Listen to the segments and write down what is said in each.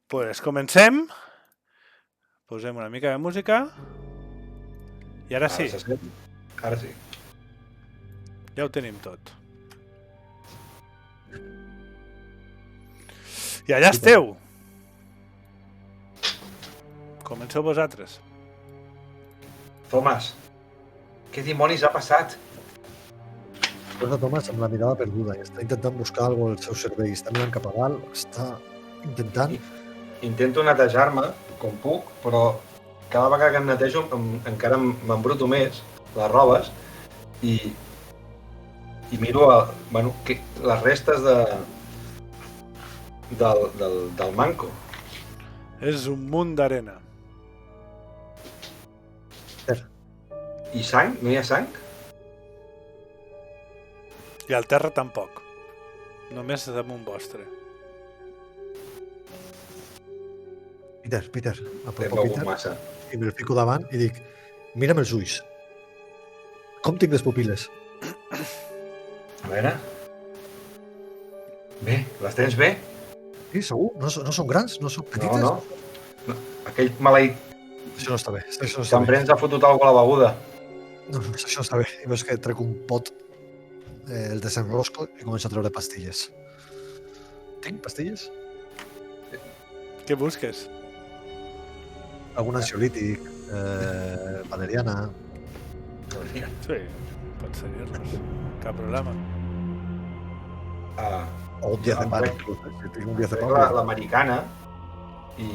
Pues comencem. Posem una mica de música. I ara sí, Ara sí. ja ho tenim tot. I allà esteu. Comenceu vosaltres. Tomàs, què dimonis ha passat? Posa Tomàs amb la mirada perduda i està intentant buscar alguna cosa al seu cervell. Està mirant cap a dalt, està intentant... Intento netejar-me com puc, però cada vegada que em netejo encara m'embruto més les robes i miro les restes del manco. És un munt d'arena. I sang? No hi ha sang? I al terra tampoc. Només damunt vostre. Peter, He apropo begut Peter massa. i me'l fico davant i dic, mira'm els ulls. Com tinc les pupil·les? A veure... Bé, les tens bé? Sí, segur? No són grans? No són petites? No. Aquell maleït Això no està bé. Això no que està em bé. prens ha fotut alguna a la beguda. No, això no està bé. I veus que trec un pot, el desenrosco i començo a treure pastilles. Tinc pastilles? Què busques? Algun ansiolític, valeriana... Sí, pots seguir-nos. Cap problema. O un diazepam, Em inclús. Si tinc un trec diazepam... l'americana i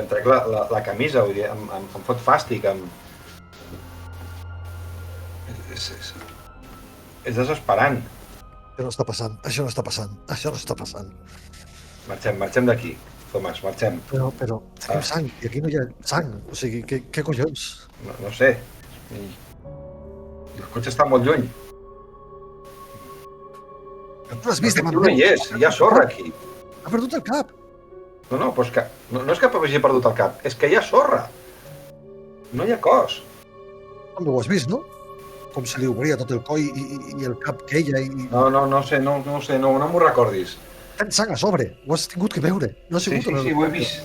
em trec la camisa, vull dir, em fot fàstic. És desesperant. Això no està passant. Marxem d'aquí, Tomàs, marxem. Però tenim sang, i aquí no hi ha sang. O sigui, què collons? No sé. I el cotxe està molt lluny. Tu l'has vist, No hi és, hi ha sorra aquí. Ha perdut el cap. No, però és que no és que hagi perdut el cap, és que hi ha sorra. No hi ha cos. També ho has vist, no? Com se li obria tot el coll i el cap queia i... No sé, no m'ho recordis. Tens sang a sobre, ho has tingut que veure. No ha Sí, sigut ho he vist.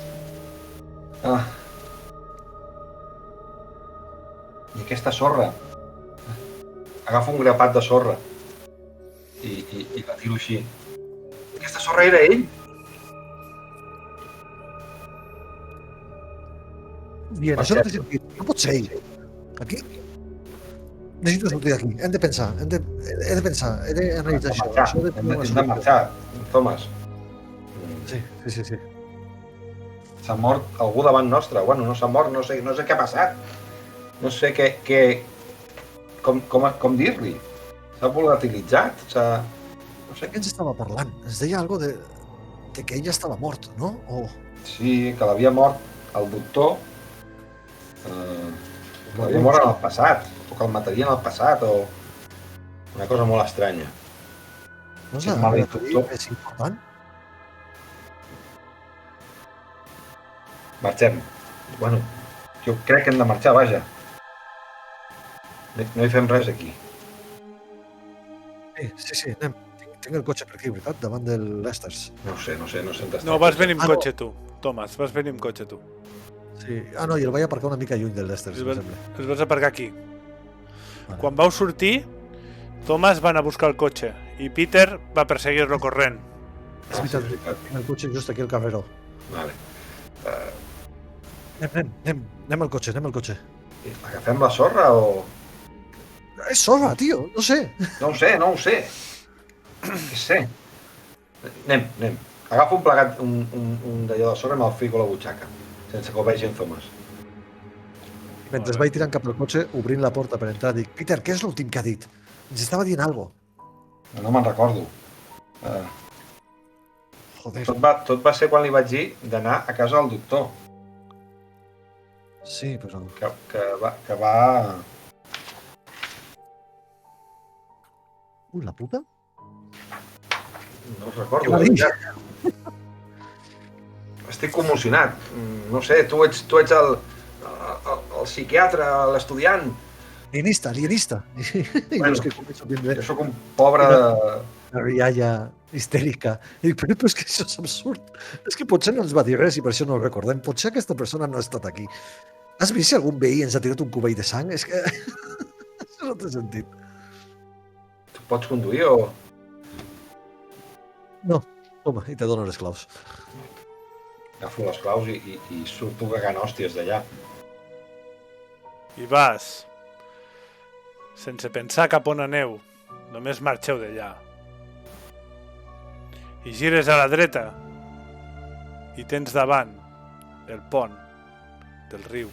I aquesta sorra. Agafo un grapat de sorra i la tiro així. Aquesta sorra era ell. Bien, això no té sentit. No pot ser ell. Aquí... Necessito sortir d'aquí. Hem de pensar. He de analitzar això. Hem de marxar, Tomàs. Sí. S'ha mort algú davant nostre. Bueno, no s'ha mort, no sé què ha passat. No sé com dir-li. S'ha volatilitzat, no sé. Què ens estava parlant? Ens deia algo de que ella estava mort, no? Sí, que l'havia mort el doctor. Que l'havia mort en el passat, o que el matarien en el passat, o una cosa molt estranya. No és Sí, la maleït teoria doctor. més important? Marxem. Bueno, jo crec que hem de marxar, vaja. No hi fem res aquí. Sí, anem. Tinc el cotxe per aquí, veritat? Davant del Lester's. No sé on està. No, vas venir amb cotxe tu. Tomàs, vas venir amb cotxe tu. Sí. No, i el vaig aparcar una mica lluny del Lester's, em sembla. Es vas aparcar aquí. Vale. Quan vau sortir, Tomàs va anar a buscar el cotxe i Peter va perseguir-lo corrent. És veritat, tinc el cotxe just aquí al carreró. Vale. Anem al cotxe. Agafem la sorra o...? És sorra, tio, no sé. No ho sé. Què sé? Anem. Agafo un plegat, un d'allò de sorra i me'l fico a la butxaca, sense que ho vegi en Tomàs. Mentre vaig tirant cap al cotxe, obrint la porta per entrar, dic, Peter, què és l'últim que ha dit? Ens estava dient alguna cosa. No me'n recordo. Joder. Tot va ser quan li vaig dir d'anar a casa del doctor. Sí, però... Que va... La puta? No recordo. Què va dir? Estic commocionat. No sé, tu ets el psiquiatre, l'estudiant. Alienista. I Bueno, veus que comença a vindre Jo sóc un pobre... una rialla histèrica. I dic, però és que això és absurd. És que potser no ens va dir res i per això no ho recordem. Potser aquesta persona no ha estat aquí. Has vist si algun veí ens ha tirat un cubell de sang? És que... això no té sentit. Tu pots conduir o...? No. Toma, i te dono les claus. Agafo les claus i surto cagant hòsties d'allà. I vas, sense pensar cap on aneu, només marxeu d'allà. I gires a la dreta i tens davant el pont del riu.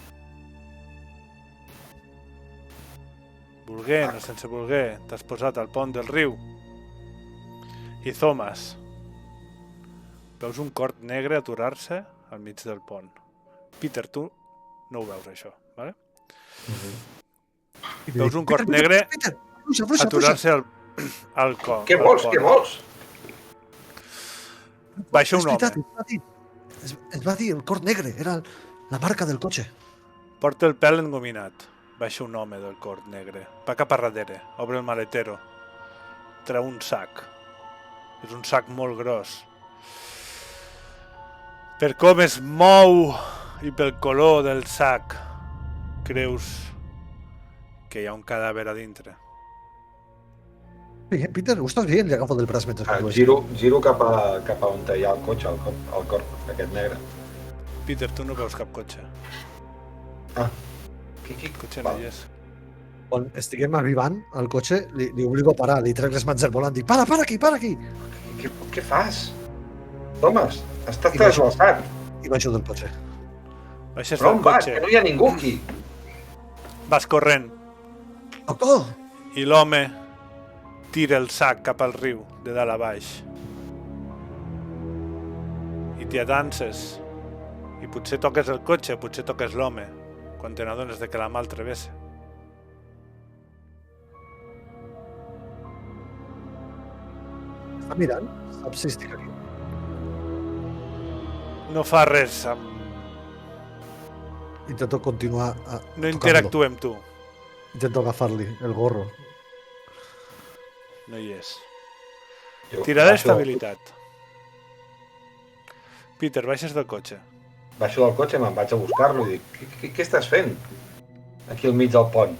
Volguent o sense voler, t'has posat al pont del riu. I Thomas, veus un cort negre aturar-se al mig del pont. Peter, tu no ho veus, això, vale? I li Veus dic, un cort Peter, negre Peter, fluixa. aturar-se al cor. Què vols? Què vols? Baixa un És veritat, home. ens va dir el cort negre, era la marca del cotxe. Porta el pèl engominat. Baixa un home del cort negre. Va cap a darrere. Obre el maletero. Treu un sac. És un sac molt gros. Per com es mou i pel color del sac, creus que hi ha un cadàver a dintre. Peter, ho estàs veient? Li agafo del braç mentre condueix. Giro cap a on hi ha el cotxe, el cort aquest negre. Peter, tu no veus cap cotxe. Ah, El cotxe no hi és. Quan estiguem arribant al cotxe, li obligo a parar, li trec les mans del volant, dic, para aquí! Què fas? Thomas, estàs trasbalsat. I baixo del cotxe. Baixes Però del on vas? cotxe. Que no hi ha ningú aquí. Vas corrent. Doctor! I l'home tira el sac cap al riu, de dalt a baix. I t'hi atances. I potser toques el cotxe, potser toques l'home, quan te n'adones de que la mà el travessa. Està mirant? Saps si estic aquí? No fa res, Intento continuar a no interactua amb tu. Intento agafar-li el gorro. No hi és. Jo Tirada baixo- d'estabilitat. Peter, baixes del cotxe. Baixo del cotxe, me'n vaig a buscar-lo i dic, què estàs fent? Aquí al mig del pont.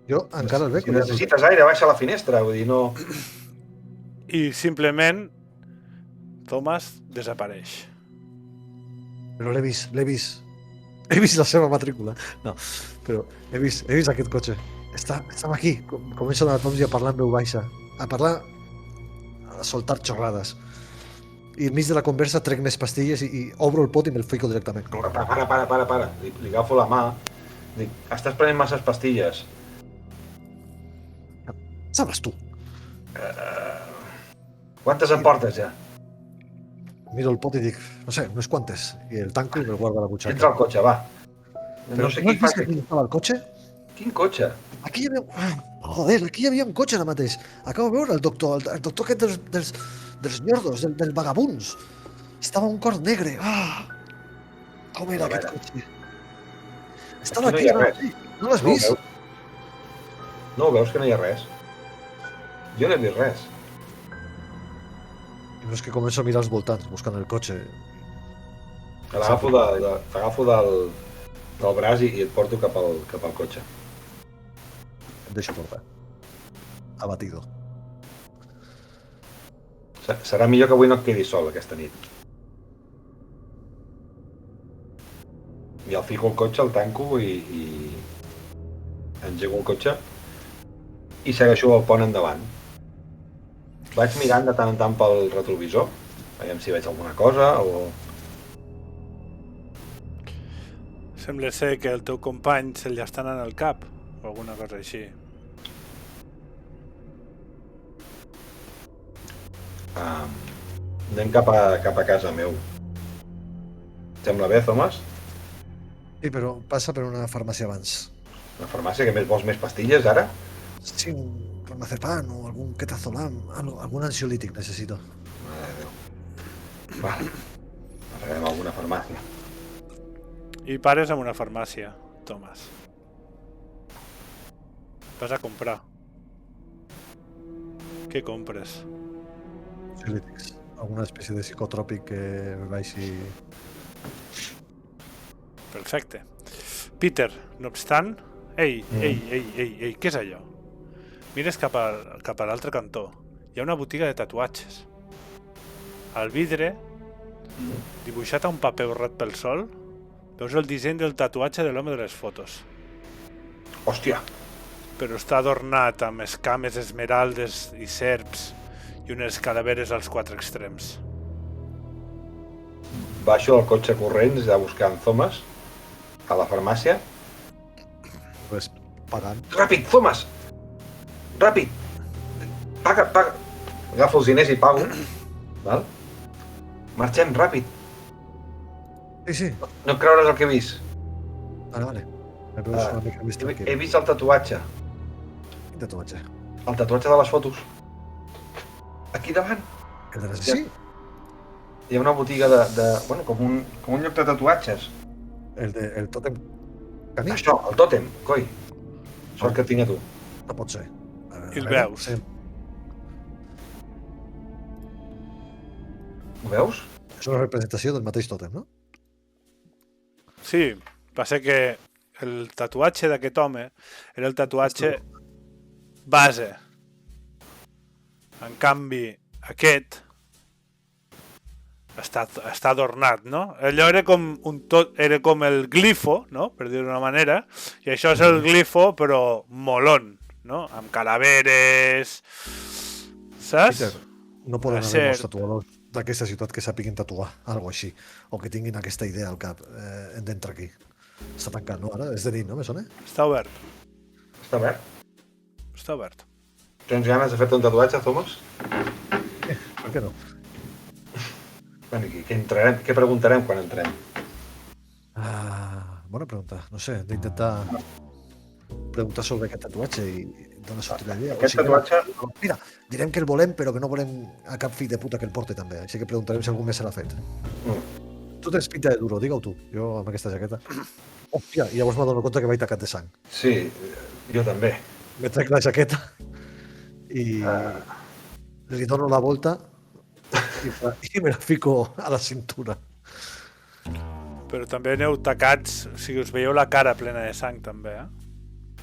Jo encara el veig. Si necessites aire, baixa a la finestra. Vull dir, no... I simplement Thomas desapareix. Però l'he vist. He vist la seva matrícula. No, però he vist aquest cotxe. Estava aquí. Començo a anar a Toms i a parlar en veu baixa. A parlar... A soltar xorrades. I enmig de la conversa trec més pastilles i obro el pot i me'l fico directament. Para. Li agafo la mà. Dic, estàs prenent masses pastilles. Sabràs tu. Quantes en portes ja? Miro el pot i dic, no sé, unes quantes. I el tanco i me'l guardo a la Entra butxaca. al cotxe, va. Però No sé no qui has fa... vist que aquí estava el cotxe? Quin cotxe? Aquí hi havia... Joder, aquí hi havia un cotxe ara mateix. Acabo de veure el doctor aquest dels nyordos, dels vagabunds. Estava un cort negre. Ah! Com era A aquest veure. cotxe? Estava Aquí no hi aquí, ha ara res. mateix. No l'has No ho vist? veus? No ho veus, que no hi ha res? Jo no he vist res. I no és que començo a mirar als voltants, buscant el cotxe. T'agafo del braç i et porto cap al cotxe. Em deixo portar. Abatido. Serà millor que avui no et quedis sol aquesta nit. I el fico al cotxe, el tanco i engego el cotxe i segueixo el pont endavant. Vaig mirant de tant en tant pel retrovisor, veiem si veig alguna cosa o... Sembla ser que el teu company se li està anant al cap, o alguna cosa així. Anem cap a casa meu. Sembla bé, Thomas? Sí, però passa per una farmàcia abans. La farmàcia, que més vols més pastilles ara? Sí, un clonazepam o algun ketazolam, algun ansiolític necessito. Mare de Déu. Va, parlarem a alguna farmàcia. I pares en una farmàcia, Thomas. Vas a comprar. Què compres? Ansiolítics. Alguna espècie de psicotròpic que baixi... Perfecte. Peter, no obstant... Ei, què és allò? Mires cap a l'altre cantó. Hi ha una botiga de tatuatges. Al vidre, dibuixat a un paper borrat pel sol, veus el disseny del tatuatge de l'home de les fotos. Hòstia, Però està adornat amb escames esmeraldes i serps i unes calaveres als 4 extrems. baixo al cotxe corrents a buscar en Thomas a la farmàcia. Pues, pagant. Ràpid, Thomas! Ràpid! Paga, paga! Agafo els diners i pago. Val? Marxem, ràpid! Sí. No creuràs el que he vist. Vale. Me veus una mica més He tranquil. vist el tatuatge. Quin tatuatge? El tatuatge de les fotos. Aquí davant. El de l'assassí? Hi ha una botiga bueno, com un lloc de tatuatges. El tòtem caní? Això, el tòtem, coi. Això el que tinc a tu. No pot ser. I el veus. Sí. Ho veus? És una representació del mateix tòtem, no? Sí, passa que el tatuatge d'aquest home era el tatuatge base. En canvi, aquest està adornat, no? Allò era era com el glifo, no? Per dir d'una manera, i això és el glifo, però molón, no? Amb calaveres, saps? Peter, no poden haver Ser- molts tatuadors d'aquesta ciutat que sàpiguin tatuar, algo així, o que tinguin aquesta idea al cap. Hem d'entrar aquí. Està tancat, no? Ara és de nit, no? Me sona? Està obert, Està obert. està obert. Tens ganes de fer-te un tatuatge, Thomas? Per què no? Bueno, què entrarem? Què preguntarem quan entrem? Bona pregunta. No sé, hem d'intentar preguntar sobre aquest tatuatge i donar sortir la idea. Aquest tatuatge... Mira, direm que el volem, però que no volem a cap fill de puta que el porte també. Així que preguntarem si algú més se l'ha fet. Tu tens pinta de duro, digue-ho tu. Jo amb aquesta jaqueta. Hòstia, i llavors m'adono compte que vaig tacat de sang. Sí, jo també. Me trec la jaqueta i li dono la volta i me la fico a la cintura. Però també aneu tacats, o sigui, us veieu la cara plena de sang també, eh?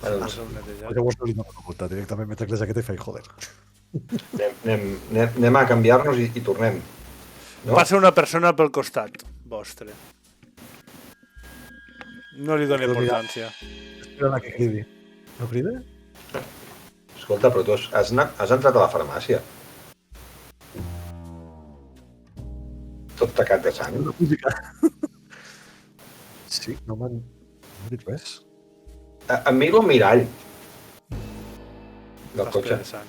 Bueno, doncs, Us heu netejat. Llavors no li dono la volta, directament me trec la jaqueta i faig joder. anem a canviar-nos i tornem. No? Passa una persona pel costat vostre. No li doni importància. Espera que cridi. No crida? Escolta, però tu has entrat a la farmàcia. Tot tacat de sang. La música. Sí, no m'han dit res. Em miro al mirall del Estàs cotxe. ple de sang.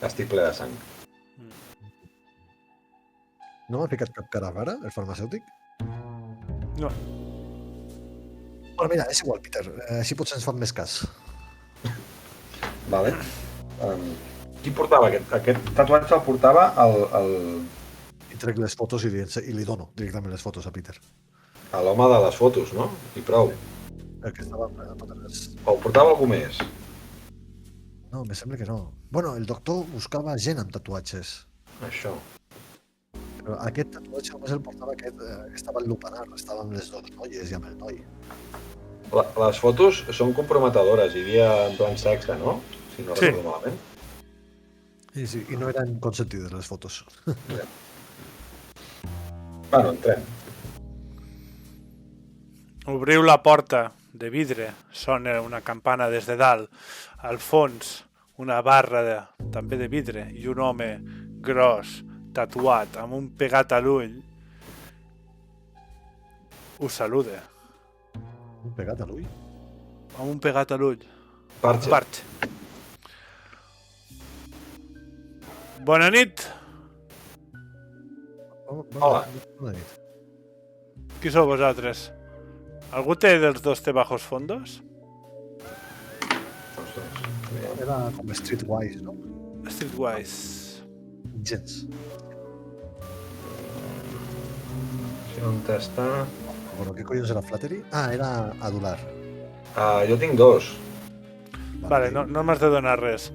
Estic ple de sang. No m'ha ficat cap cara rara, el farmacèutic? No, Bueno, mira, és igual, Peter. Així potser ens fan més cas. Vale. Qui portava aquest tatuatge? El portava I trec les fotos i li dono directament les fotos a Peter. a l'home de les fotos, no? I prou. El que estava a totes les... O portava algú més? No, me sembla que no. Bueno, el doctor buscava gent amb tatuatges. Això. Però aquest tatuatge només el portava aquest que estava en l'Upanar, estava amb les dues noies i amb el noi. Les fotos són comprometedores. Hi havia en plan sexe, no? Si no Sí. recordo malament. Sí, i no eren consentides les fotos. Bueno, entrem. obriu la porta de vidre, sona una campana des de dalt. Al fons, una barra també de vidre i un home gros, tatuat, amb un pegat a l'ull, us saluda. Un pegat a l'ull. Amb un pegat a l'ull. Parxe. Parche. Bona nit. Hola. Bona nit. Qui sou vosaltres? Algú té dels dos té bajos fondos? Ostres. Era com streetwise, no? Streetwise. Gens. Sí, on està? Bueno, què collons era Flattery? Ah, era Adular. Jo tinc dos. Vale, no m'has de donar res.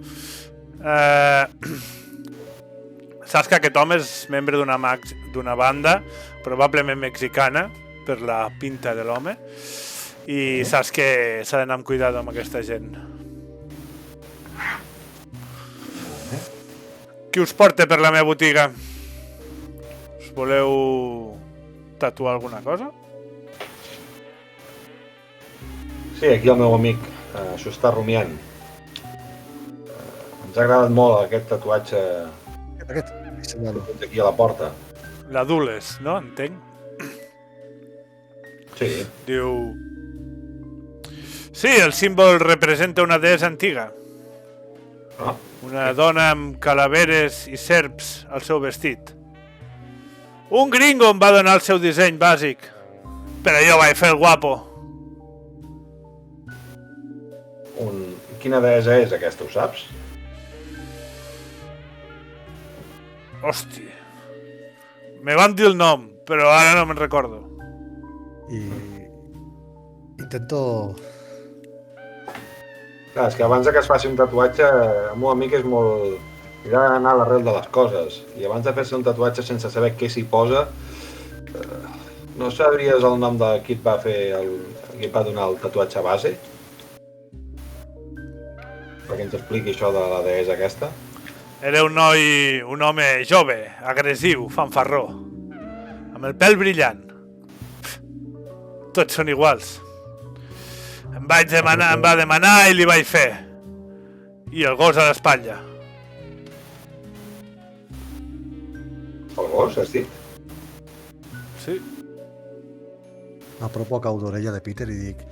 Saps que aquest home és membre d'una banda, probablement mexicana, per la pinta de l'home, i saps que s'ha d'anar amb cuidado amb aquesta gent. Qui us porta per la meva botiga? Us voleu tatuar alguna cosa? Sí, aquí el meu amic s'ho està rumiant. Ens ha agradat molt aquest tatuatge Aquest. Senyalo. que tens aquí a la porta. La Dules, no? Entenc. Sí, Diu... Sí, el símbol representa una deessa antiga. ah, Una dona amb calaveres i serps al seu vestit. Un gringo em va donar el seu disseny bàsic, però jo vaig fer el guapo. Quina deessa és aquesta, ho saps? Hòstia. Me van dir el nom, però ara no me'n recordo. I intento... Clar, és que abans que es faci un tatuatge, el meu amic és molt... Ell ha d'anar a l'arrel de les coses. I abans de fer-se un tatuatge sense saber què s'hi posa, no sabries el nom de qui et va fer qui et va donar el tatuatge base? Perquè ens expliqui això de la deessa aquesta. Era un home jove, agressiu, fanfarró, amb el pèl brillant. Tots són iguals. Em va demanar i li vaig fer. I el gos a l'espatlla. El gos, has dit? Sí. M'apropo a cau d'orella de Peter i dic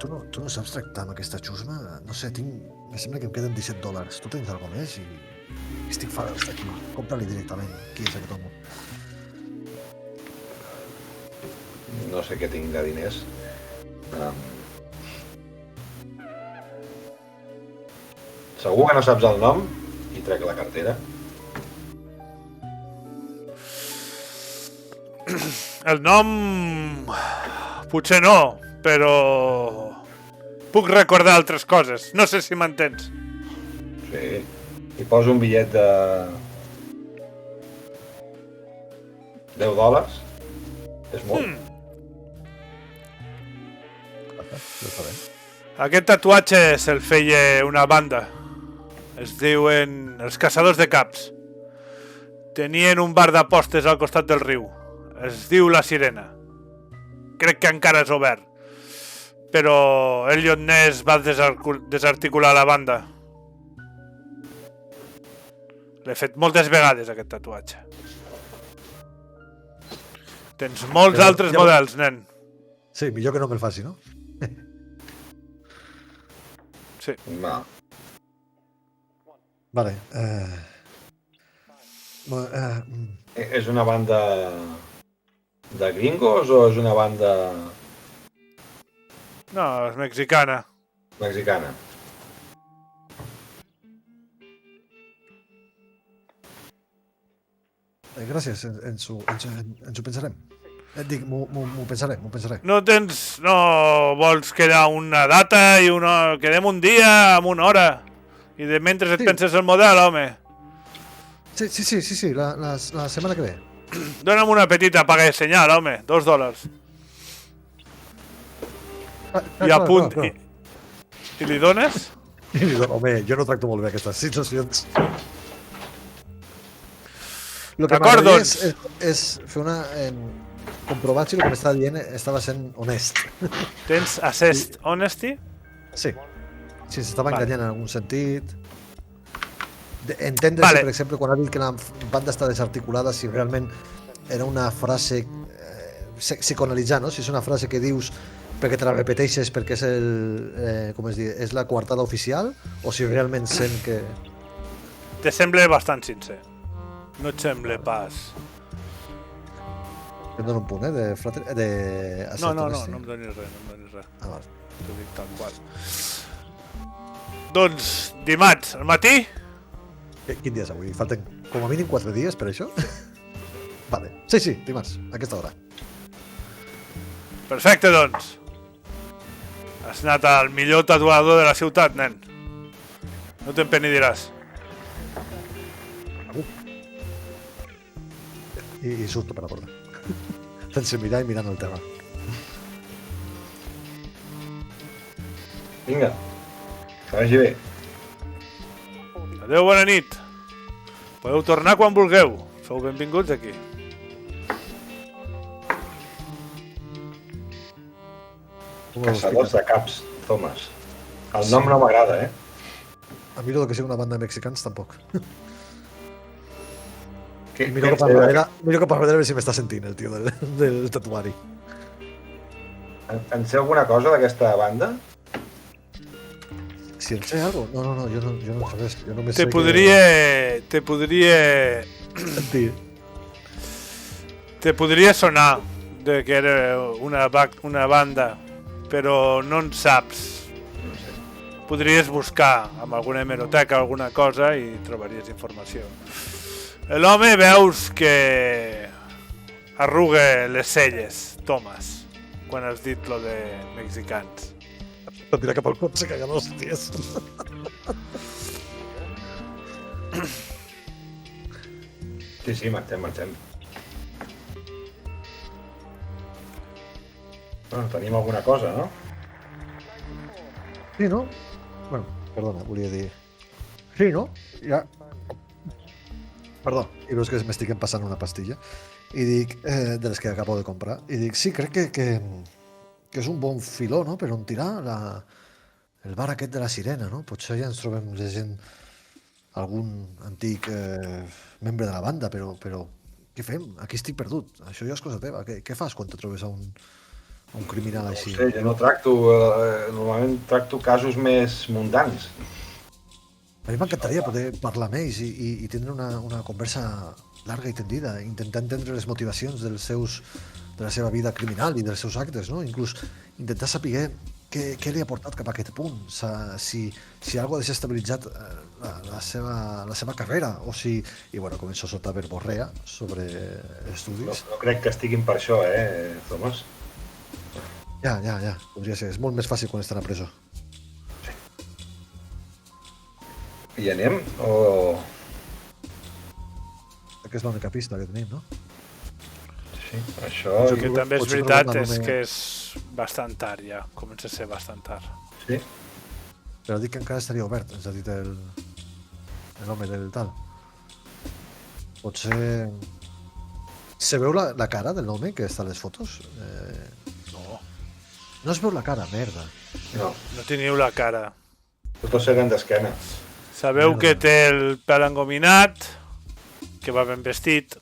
tu no saps tractar amb aquesta xusma? No sé, em sembla que em queden $17. Tu tens alguna més? I estic fora d'estar aquí. Compra-li directament. Qui és aquest home? No sé què tinc de diners. Segur que no saps el nom? I trec la cartera. El nom... Potser no, però... Puc recordar altres coses. No sé si m'entens. Sí. I poso un bitllet de... $10. És molt. Ja està bé. Aquest tatuatge se'l feia una banda. Es diuen els Caçadors de Caps. Tenien un bar d'apostes al costat del riu. Es diu La Sirena. Crec que encara és obert. Però Elliot Ness va desarticular la banda. L'he fet moltes vegades, aquest tatuatge. Tens molts altres models, nen. Sí, millor que no me'l faci, no? Sí. Va. Vale. És una banda de gringos o és una banda No, és mexicana. mexicana? Gràcies, ens ho pensarem. Dic, m'ho pensaré. No vols quedar una data i quedem un dia amb una hora? I de mentre et Sí. penses el model, home. Sí, la setmana que ve. Dóna'm una petita paga de senyal, home. $2. I a punt... Clar. I li dones? I li dono, home, jo no tracto molt bé aquestes situacions. El que D'acord, m'agradaria doncs. és fer una... comprovar si el que m'estava dient estava sent honest. Tens assessed honesty? Sí. Si s'estava Vale. enganyant en algun sentit. Entendre Vale. si, per exemple, quan ha dit que la banda està desarticulada, si realment era una frase psicoanalitzant, no? Si és una frase que dius perquè te la repeteixes perquè és com es diu, és la coartada oficial, o si realment sent que... Te sembla bastant sincer. No et sembla pas. Em dono un punt, de No em donis res, Ah, vale. T'ho dic tal qual. Doncs, dimarts, al matí? Quin dia és avui? Falten com a mínim 4 dies per això? Vale. Sí, dimarts, a aquesta hora. Perfecte, doncs. Has anat al millor tatuador de la ciutat, nen. No te'n penidiràs. I surto per la porta. Sense mirar i mirant el terra. Vinga, que vagi bé. Adéu, bona nit. Podeu tornar quan vulgueu. Sou benvinguts aquí. Caçadors de caps, Thomas. El nom no m'agrada, eh? A mi el que sigui una banda de mexicans, tampoc. Què, I miro cap a darrere a veure si m'està sentint el tio del tatuari. En sé alguna cosa d'aquesta banda? Si en sé algo? No, jo no sé res. Jo només Te sé podria que... te podria sonar de que era una banda, però no en saps. No sé. Podries buscar amb alguna hemeroteca o alguna cosa i trobaries informació. L'home veus que arruga les celles, Thomas, quan has dit lo de mexicans. Em tira cap al cotxe cagant hòsties. Sí, marxem. Bueno, tenim alguna cosa, no? Sí, no? Bueno, perdona, volia dir... Sí, no? Ja... Perdó, i veus que m'estic empassant una pastilla i dic, de les que acabo de comprar, i dic, sí, crec que és un bon filó, no?, per on tirar el bar aquest de la Sirena, no? Potser ja ens trobem gent, algun antic membre de la banda, però què fem? Aquí estic perdut, això ja és cosa teva. Què fas quan te trobes a un criminal No així? ho sé, jo no tracto... normalment tracto casos més mundans. A mi m'encantaria poder parlar amb ells i tindre una conversa llarga i tendida, intentar entendre les motivacions de la seva vida criminal i dels seus actes, no? Inclús intentar saber què li ha portat cap a aquest punt, si algo ha desestabilitzat la seva carrera, o si... I bueno, començo a soltar verborrea sobre estudis. No crec que estiguin per això, Thomas? Ja, podria ser. És molt més fàcil quan estan a presó. I anem? O... Que és l'única pista que tenim, no? Sí, això... El que també és potser veritat trobem és l'home- que és bastant tard ja, comença a ser bastant tard. Sí? Però dic que encara estaria obert, ens ha dit l'home del tal. Potser... Se veu la cara del home que està a les fotos? No, No es veu la cara, merda. No, no teniu la cara. tots eren d'esquena. Sabeu que té el pèl engominat, que va ben vestit,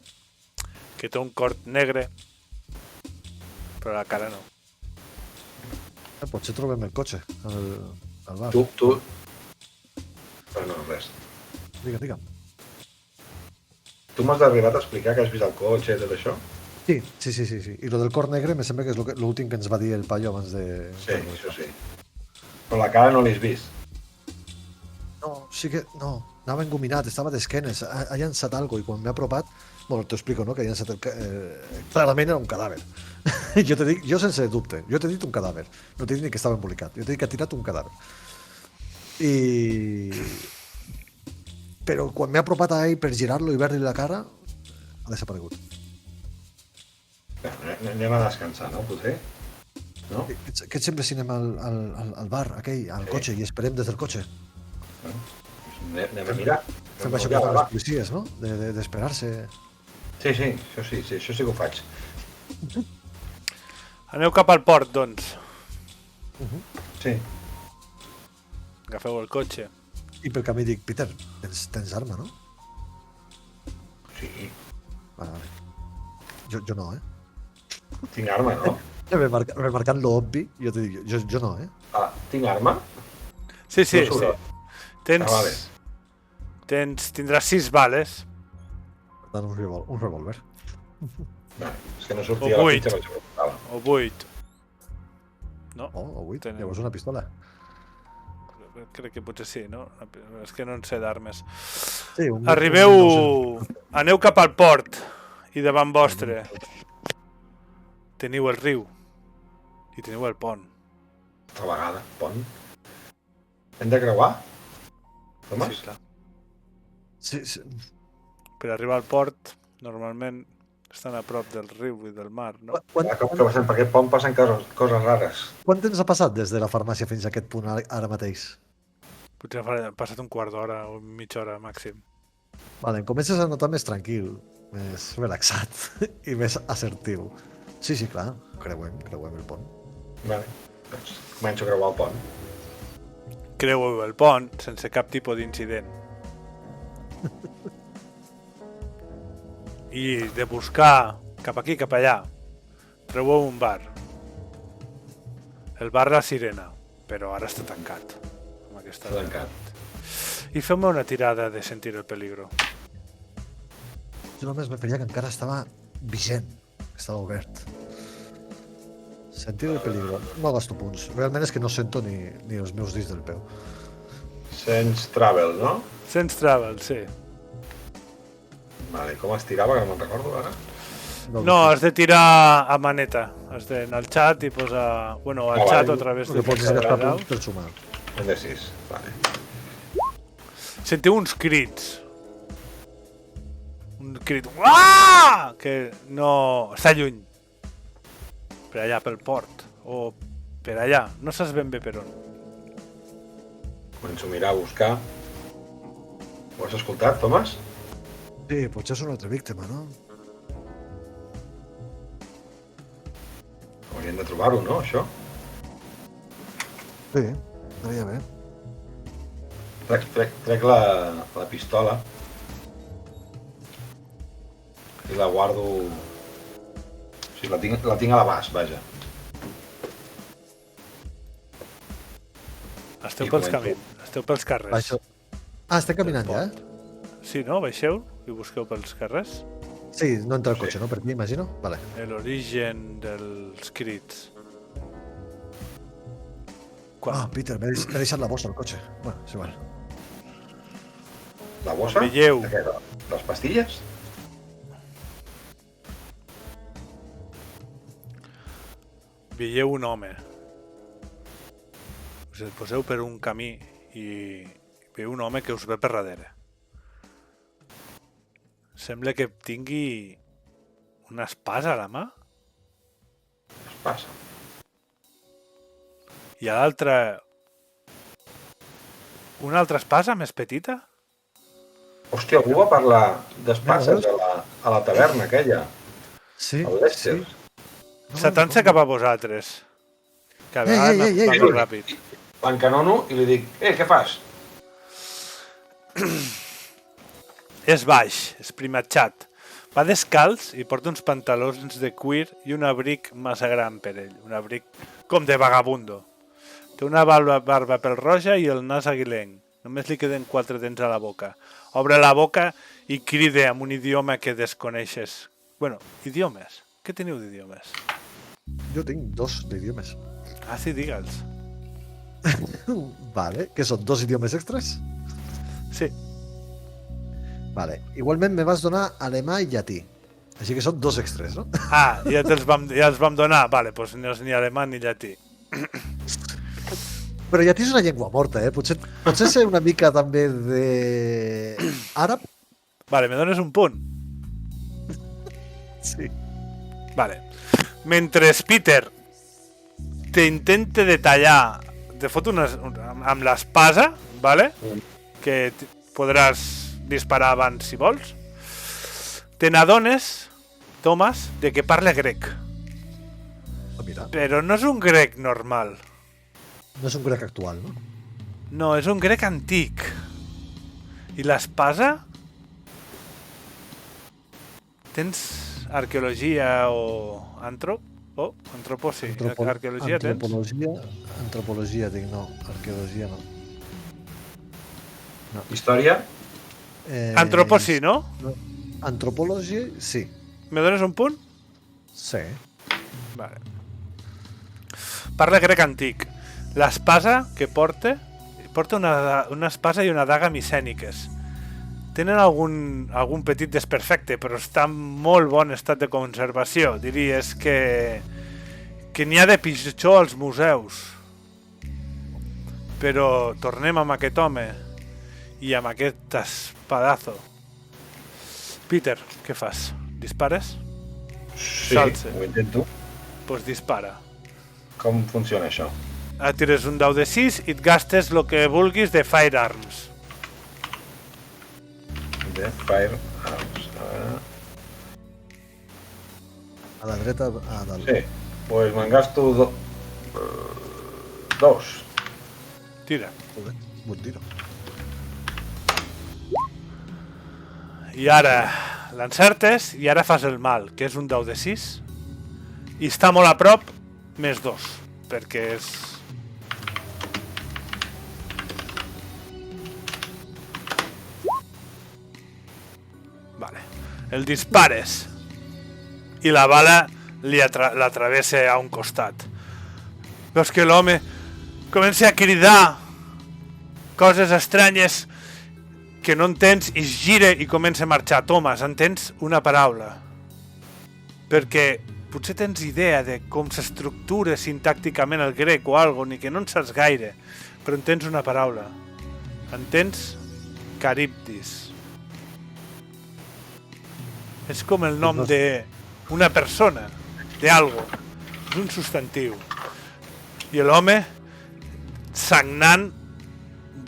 que té un cort negre, però la cara no. Potser trobem el cotxe al bar. Tu... Però no, res. Digue'm. Tu m'has arribat a explicar que has vist el cotxe i tot això? Sí. I lo del cort negre me sembla que és l'últim que ens va dir el paio abans de... Sí, això sí. Però la cara no l'has vist. No, sí que... No, anava engominat, estava d'esquenes, ha llançat algo i quan m'he apropat... Bueno, t'ho explico, no? Que ha llançat clarament era un cadàver. Jo te dic, jo sense dubte, jo t'he dit un cadàver. No t'he dit ni que estava embolicat, jo t'he dit que ha tirat un cadàver. Però quan m'he apropat a ell per girar-lo i veure-li la cara, ha desaparegut. Anem a descansar, no? Potser? No? Què et sembla si anem al bar aquell, al cotxe, i esperem des del cotxe? Anem a mirar. Fem això que fan les policies, no? D'esperar-se. Sí, això sí que ho faig. Aneu cap al port, doncs. Sí. Agafeu el cotxe. I pel camí dic, Peter, tens arma, no? Sí. Vale. Jo no, Tinc arma, no? Remarcant lo obvi, jo te dic, jo no, Ah, tinc arma? Sí. No surt. Vale. Tindràs 6 bales. Per tant, un revòlver. Vale. És que no sortia O la 8. fitxa que jo portava. O 8. No? O 8, Tenen- llavors una pistola. Crec que potser sí, no? És que no en sé d'armes. Sí, Arribeu... Aneu cap al port i davant vostre teniu el riu i teniu el pont. Altra vegada, pont. Hem de creuar? Tomàs? Sí, clar. Sí. Per arribar al port, normalment estan a prop del riu i del mar, no? Quan, Cada cop que passem per aquest pont passen coses rares. quant temps ha passat des de la farmàcia fins a aquest punt ara mateix? Potser ha passat un quart d'hora o mitja hora màxim. Vale, em comences a notar més tranquil, més relaxat i més assertiu. Sí, clar, creuem el pont. Vale. Doncs començo a creuar el pont. Creueu el pont sense cap tipus d'incident. I de buscar cap aquí, cap allà, trobeu un bar. El bar La Sirena, però ara està tancat. Amb aquesta Està tancat. I feu-me una tirada de sentir el peligro. Jo només me feia que encara estava vigent, que estava obert. Sentir el peligro. No gasto punts. Realment és que no sento ni els meus dits del peu. Sense travel, no? Sense travel, sí. Vale, com es tirava, que no me'n recordo ara? No, has de tirar a maneta. Has d'anar al xat i posar... Bueno, al xat o a través Perquè de... pots gastar punts per sumar. Un de 6, vale. Sentiu uns crits. Un crit... Uah! Que no... Està lluny. Per allà, pel port. O per allà. No saps ben bé per on. Començo a mirar, a buscar. Ho has escoltat, Tomàs? Sí, potser és una altra víctima, no? Hauríem de trobar-ho, no, això? Sí, estaria bé. Trec la pistola i la guardo... O sigui, la tinc a l'abast, vaja. Esteu I pels començo. camins. Esteu pels carrers. Baixo. Ah, estem caminant ja, eh? Sí, no? Baixeu i busqueu pels carrers. Sí, no entra el Sí. cotxe, no? Per aquí, imagino? Vale. L'origen dels crits. Ah, Peter, m'he deixat la bossa al cotxe. Bueno, és igual. La bossa? Veieu. De què? Les pastilles? Veieu un home. Us poseu per un camí i veieu un home que us ve per darrere. Sembla que tingui una espasa a la mà Què passa? i a l'altra una altra espasa més petita. Hòstia, algú va parlar d'espases a la taverna aquella, Sí, al Lester. S'atança cap a vosaltres. Que a vegades ei, va molt ràpid. L'encanono i li dic, què fas? És baix, és primatxat. Va descalç i porta uns pantalons de cuir i un abric massa gran per ell. Un abric com de vagabundo. Té una barba pèl roja i el nas aguilenc. Només li queden 4 dents a la boca. Obre la boca i crida amb un idioma que desconeixes. Bueno, idiomes. Què teniu d'idiomes? Jo tinc 2 d'idiomes. Ah, sí, digue'ls. Vale, que són 2 idiomes extras? Sí. Vale. Igualment me vas donar alemà i llatí. Així que són 2 extras, no? Ah, ja els vam donar. Vale, doncs no és ni alemany ni llatí. Però llatí és una llengua morta, eh? Potser ser una mica també de... àrab? Vale, me dones un punt? Sí. Vale. Mentre Peter t'intenta detallar, te fot amb l'espasa, vale? Que podràs disparar abans si vols. Te n'adones, Thomas, de que parla grec. Ah, mira, Però no és un grec normal. no és un grec actual, no? No, és un grec antic. I l'espasa? Tens arqueologia o antropo, sí. Arqueologia tens? Antropologia tinc, no. Arqueologia no. Història? Antropo sí, no? no. Antropologia, sí. Me dones un punt? Sí. Vale. Parla grec antic. L'espasa que porta una espasa i una daga micèniques. Tenen algun petit desperfecte, però està en molt bon estat de conservació. Diries que n'hi ha de pitjor als museus. Però tornem amb aquest home i amb aquest espadazo. Peter, què fas? Dispares? Sí, Salse. ho intento. Doncs dispara. Com funciona això? Tires un dau de 6 i et gastes el que vulguis de firearms. De firearms. A veure... A la dreta, a dalt. Sí, doncs me'n gasto dos. Tira. Joder, bon tiro. I ara l'encertes i ara fas el mal, que és un dau de 6. I està molt a prop, més 2, perquè és... Vale. El dispares i la bala l'atravessa a un costat. Veus que l'home comença a cridar coses estranyes que no entens i es gira i comença a marxar. Thomas, entens una paraula? Perquè potser tens idea de com s'estructura sintàcticament el grec o algo, ni que no en saps gaire, però entens una paraula. Entens Caribdis. És com el nom d'una persona, d'algo. És un substantiu. I l'home, sagnant,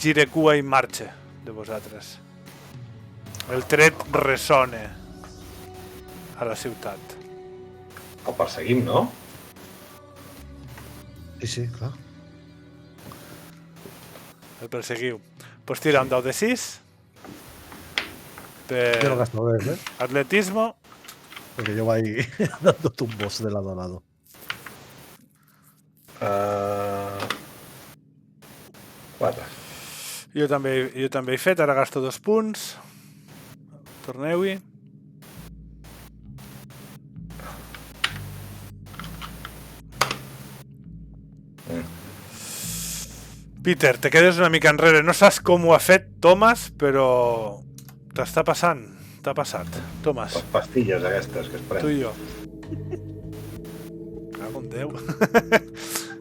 gira cua i marxa de vosaltres. El tret ressona a la ciutat. El perseguim, no? Sí, sí, clar. El perseguiu. Pues tira un dau de 6 per Yo no gasto res, ¿eh? atletismo. Porque yo voy dando tumbos de lado a lado. Quatre. Jo també he fet, ara gasto 2 punts. Torneu-hi. Peter, te quedes una mica enrere. No saps com ho ha fet Thomas, però t'està passant. T'ha passat. Thomas, Les pastilles aquestes que es tu prenen. i jo. Cago en Déu.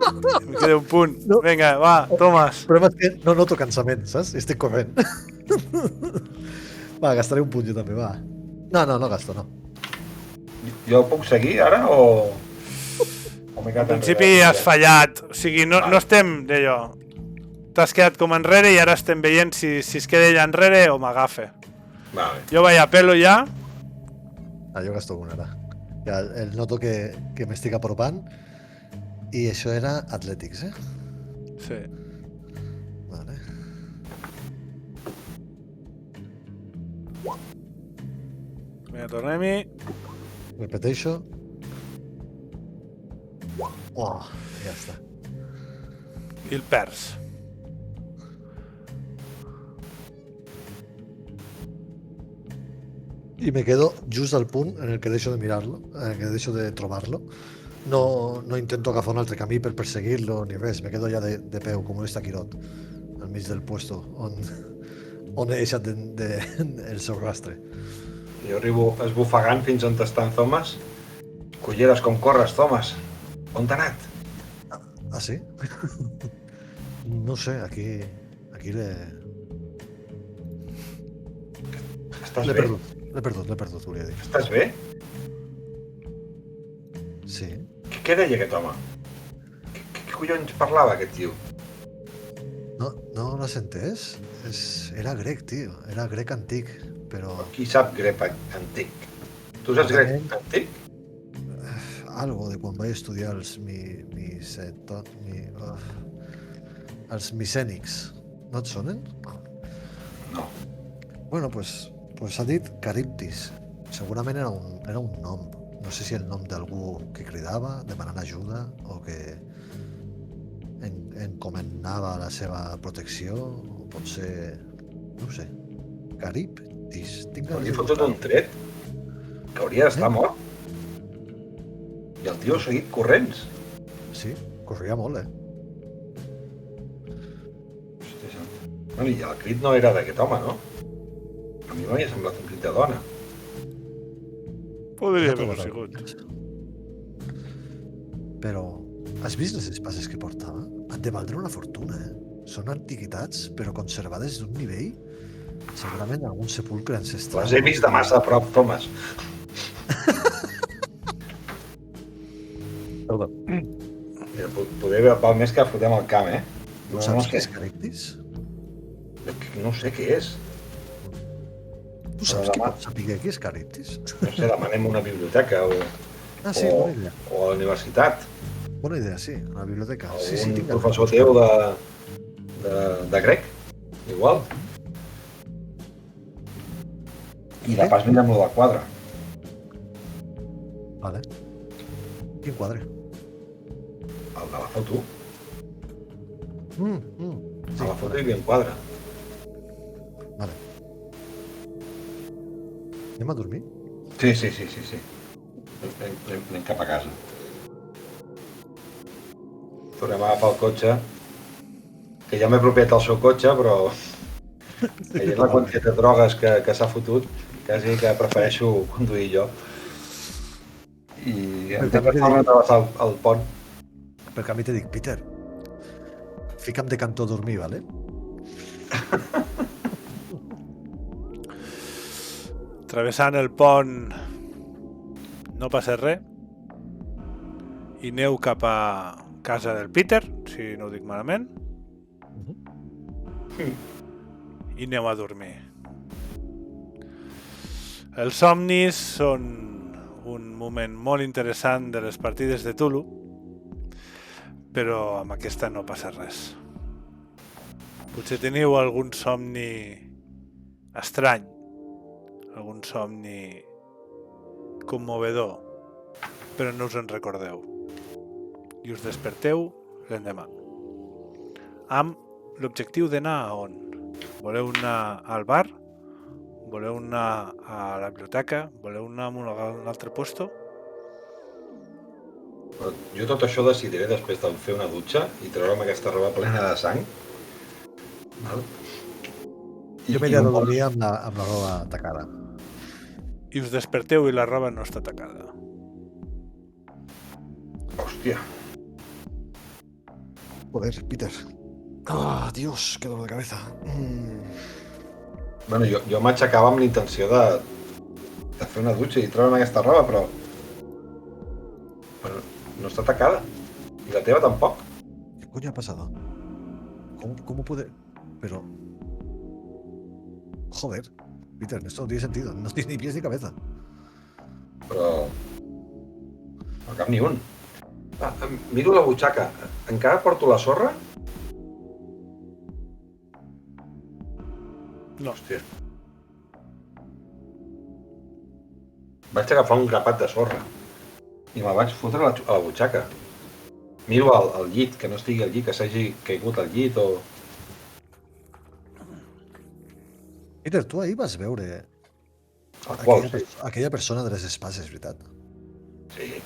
Em queda un punt. No. Vinga, va, Thomas. El problema és que no noto cansament, saps? Estic corrent. Va, gastaré un punt jo també, va. No gasto, no. Jo puc seguir ara o m'he Al quedat principi enrere? has fallat. O sigui, no estem d'allò. T'has quedat com enrere i ara estem veient si es queda ella enrere o m'agafa. Vale. Jo vaig a pelo ja. Ah, jo gasto una ara. Ja, noto que m'estic apropant i això era Athletics, eh? Sí. Vale. Vinga, tornem-hi. Repeteixo. Oh, ja està. I el perds. Y me quedo just al punt en el que deixo de mirarlo, en el que deixo de trobar-lo. No intento agafar un altre camí per perseguir-lo ni res, me quedo ja de peu, com un estaquirot, al mig del puesto on he deixat el seu rastre. Jo arribo esbufegant fins on està en Thomas. Culleres, com corres, Thomas? On t'ha anat? Ah, sí? No sé, aquí l'he Estàs bé? l'he perdut, volia dir. Estàs bé? Sí. Què deia aquest home? Què collons parlava aquest tio? No l'has entès? Era grec, tio. Era grec antic, però Qui sap grec antic? Tu saps grec antic? algo de quan vaig estudiar els els micènics. No et sonen? No. Bueno, pues ha dit Caribdis. Segurament era un nom. No sé si el nom d'algú que cridava, demanant ajuda, o que encomendava la seva protecció, o potser... no ho sé. Caribdis. Li he fotut un tret que hauria d'estar mort. I el tio ha seguit corrents. Sí, corria molt, Hòstia santa. Bueno, i el crit no era d'aquest home, no? A mi m'havia semblat un crit de dona. Podria Ja t'ho haver veuràs. sigut. Però has vist les espases que portava? Han de valdre una fortuna, Són antiguitats, però conservades d'un nivell segurament algun sepulcre ancestral. Les he vist de massa a prop, Thomas. Perdó. Poder val més que fotem el camp, Tu saps què és Caribdis? No sé què és. Tu saps demà- qui pot saber què és Caribdis? No sé, demanem una biblioteca o Sí, bona idea. a la universitat. Bona idea, sí, a la biblioteca. Sí, Un tinc professor alguns. teu de grec, igual. I de pas mirem lo del quadre. Vale. Quin quadre? El de la foto. Sí, A la foto hi havia un quadre. Vale. Anem a dormir? Sí. Anem cap a casa. Tornem a agafar el cotxe, que ja m'he apropiat el seu cotxe, però veient la quantitat de drogues que s'ha fotut, quasi que prefereixo conduir jo. I hem de tornar a travessar el pont. Per canvi te dic, Peter, fica'm de cantó a dormir, vale? Travessant el pont no passa res i aneu cap a casa del Peter, si no ho dic malament, i aneu a dormir. Els somnis són un moment molt interessant de les partides de Tulu, però amb aquesta no passa res. Potser teniu algun somni estrany, algun somni commovedor, però no us en recordeu. I us desperteu l'endemà. Amb l'objectiu d'anar a on? Voleu anar al bar? Voleu anar a la biblioteca? Voleu anar a un altre puesto? Però jo tot això ho decidiré després de fer una dutxa i treure'm aquesta roba plena de sang. Val? Jo m'he de dormir amb la roba tacada. I us desperteu i la roba no està tacada. Hòstia. Joder, Peter. Ah, Dios, qué dolor de cabeza. Bueno, jo m'aixecava amb la intenció de fer una dutxa i treure'm aquesta roba, però no està tacada. I la teva tampoc. ¿Qué coño ha pasado? ¿Cómo puede...? Pero... Joder, Peter, esto no tiene sentido. No tiene ni pies ni cabeza. Però... no cap ni un. Miro la butxaca. Encara porto la sorra? No. Hòstia. Vaig agafar un grapat de sorra i me'l vaig fotre a la butxaca. Miro al llit, que no estigui al llit, que s'hagi caigut al llit o... Peter, tu ahir vas veure aquella persona de les espases, veritat? Sí.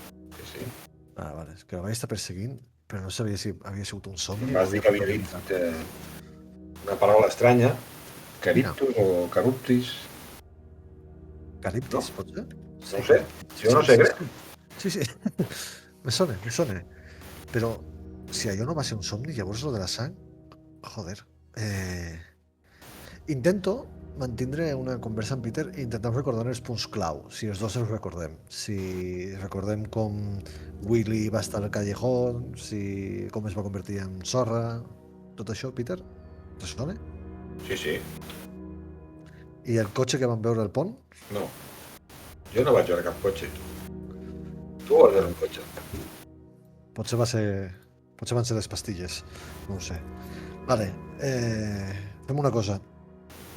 Ah, vale, és que la vaig estar perseguint, però no sabia si havia sigut un somni. Vas dir que havia dit una paraula estranya, cariptus o caruptis. Caribdis, pot ser? No ho sé, jo no sé grec. Sí. me sona. Però si allò no va ser un somni, llavors lo de la sang... Joder. Intento mantindre una conversa amb Peter i intentem recordar els punts clau, si els dos els recordem. Si recordem com Willy va estar al callejón, com es va convertir en sorra... Tot això, Peter? Te sona? Sí. I el cotxe que vam veure al pont? No. Jo no vaig veure cap cotxe. Tu vas veure un cotxe. Potser van ser les pastilles. No ho sé. Vale. Fem una cosa.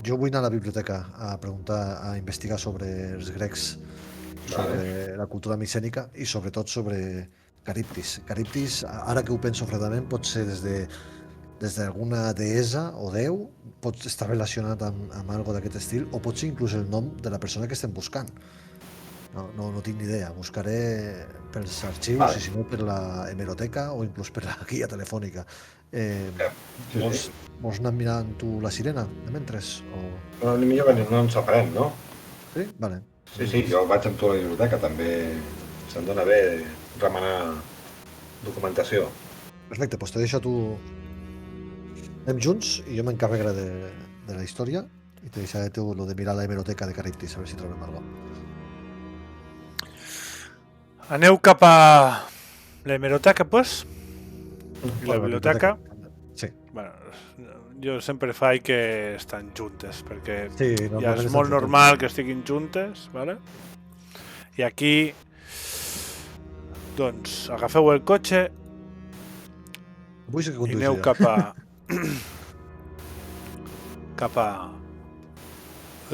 Jo vull anar a la biblioteca a preguntar, a investigar sobre els grecs, sobre la cultura micènica i sobretot sobre Caribdis. Caribdis, ara que ho penso fredament, pot ser des d'alguna deessa o déu, pot estar relacionat amb algo d'aquest estil, o pot ser inclús el nom de la persona que estem buscant. No tinc ni idea. Buscaré pels arxius, i si no per la hemeroteca o inclús per la guia telefònica. Vols anar mirant tu la sirena de mentres? No, ni millor que no ens separem, no? Sí? Vale. Sí, jo vaig amb tu a la biblioteca, també se'm dona bé remenar documentació. Perfecte, doncs te deixo tu Anem junts i jo m'encarregaré de la història i te deixaré tu lo de mirar la hemeroteca de Caribdis, a veure si trobem alguna cosa. Aneu cap a l'hemeroteca, pues? I la biblioteca? Sí. Bueno, jo sempre faig que estan juntes, perquè Sí, ja normalment és estan molt juntes. normal que estiguin juntes, ¿vale? I aquí, doncs, agafeu el cotxe Avui sí que i conduïs aneu jo. cap a cap a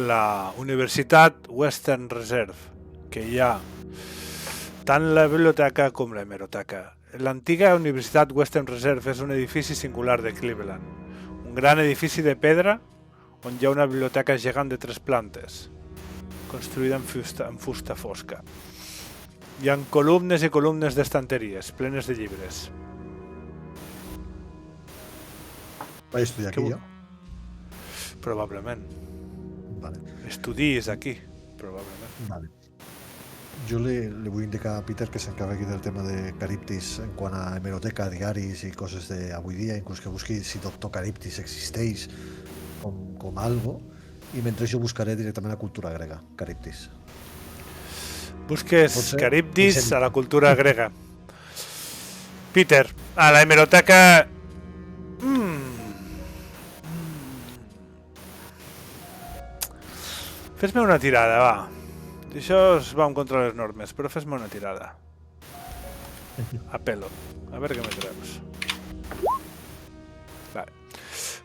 la Universitat Western Reserve, que hi ha tant la biblioteca com la hemeroteca. L'antiga Universitat Western Reserve és un edifici singular de Cleveland, un gran edifici de pedra on hi ha una biblioteca gegant de 3 plantes, construïda en fusta fosca. Hi ha columnes i columnes d'estanteries plenes de llibres. Vaig estudiar aquí, jo. Probablement. Vale. Estudis aquí, probablement. Vale. Jo li vull indicar a Peter que s'encarregui del tema de Caribdis en quant a hemeroteca, diaris i coses d'avui dia, inclús que busqui si Doctor Caribdis existeix com algo, i mentre jo buscaré directament la cultura grega, Caribdis. Busques Potser Caribdis deixem- a la cultura grega. Peter, a la hemeroteca... Fes-me una tirada, va. Això es va en contra de les normes, però fes-me una tirada. A pelo. A veure què me treus. Vale.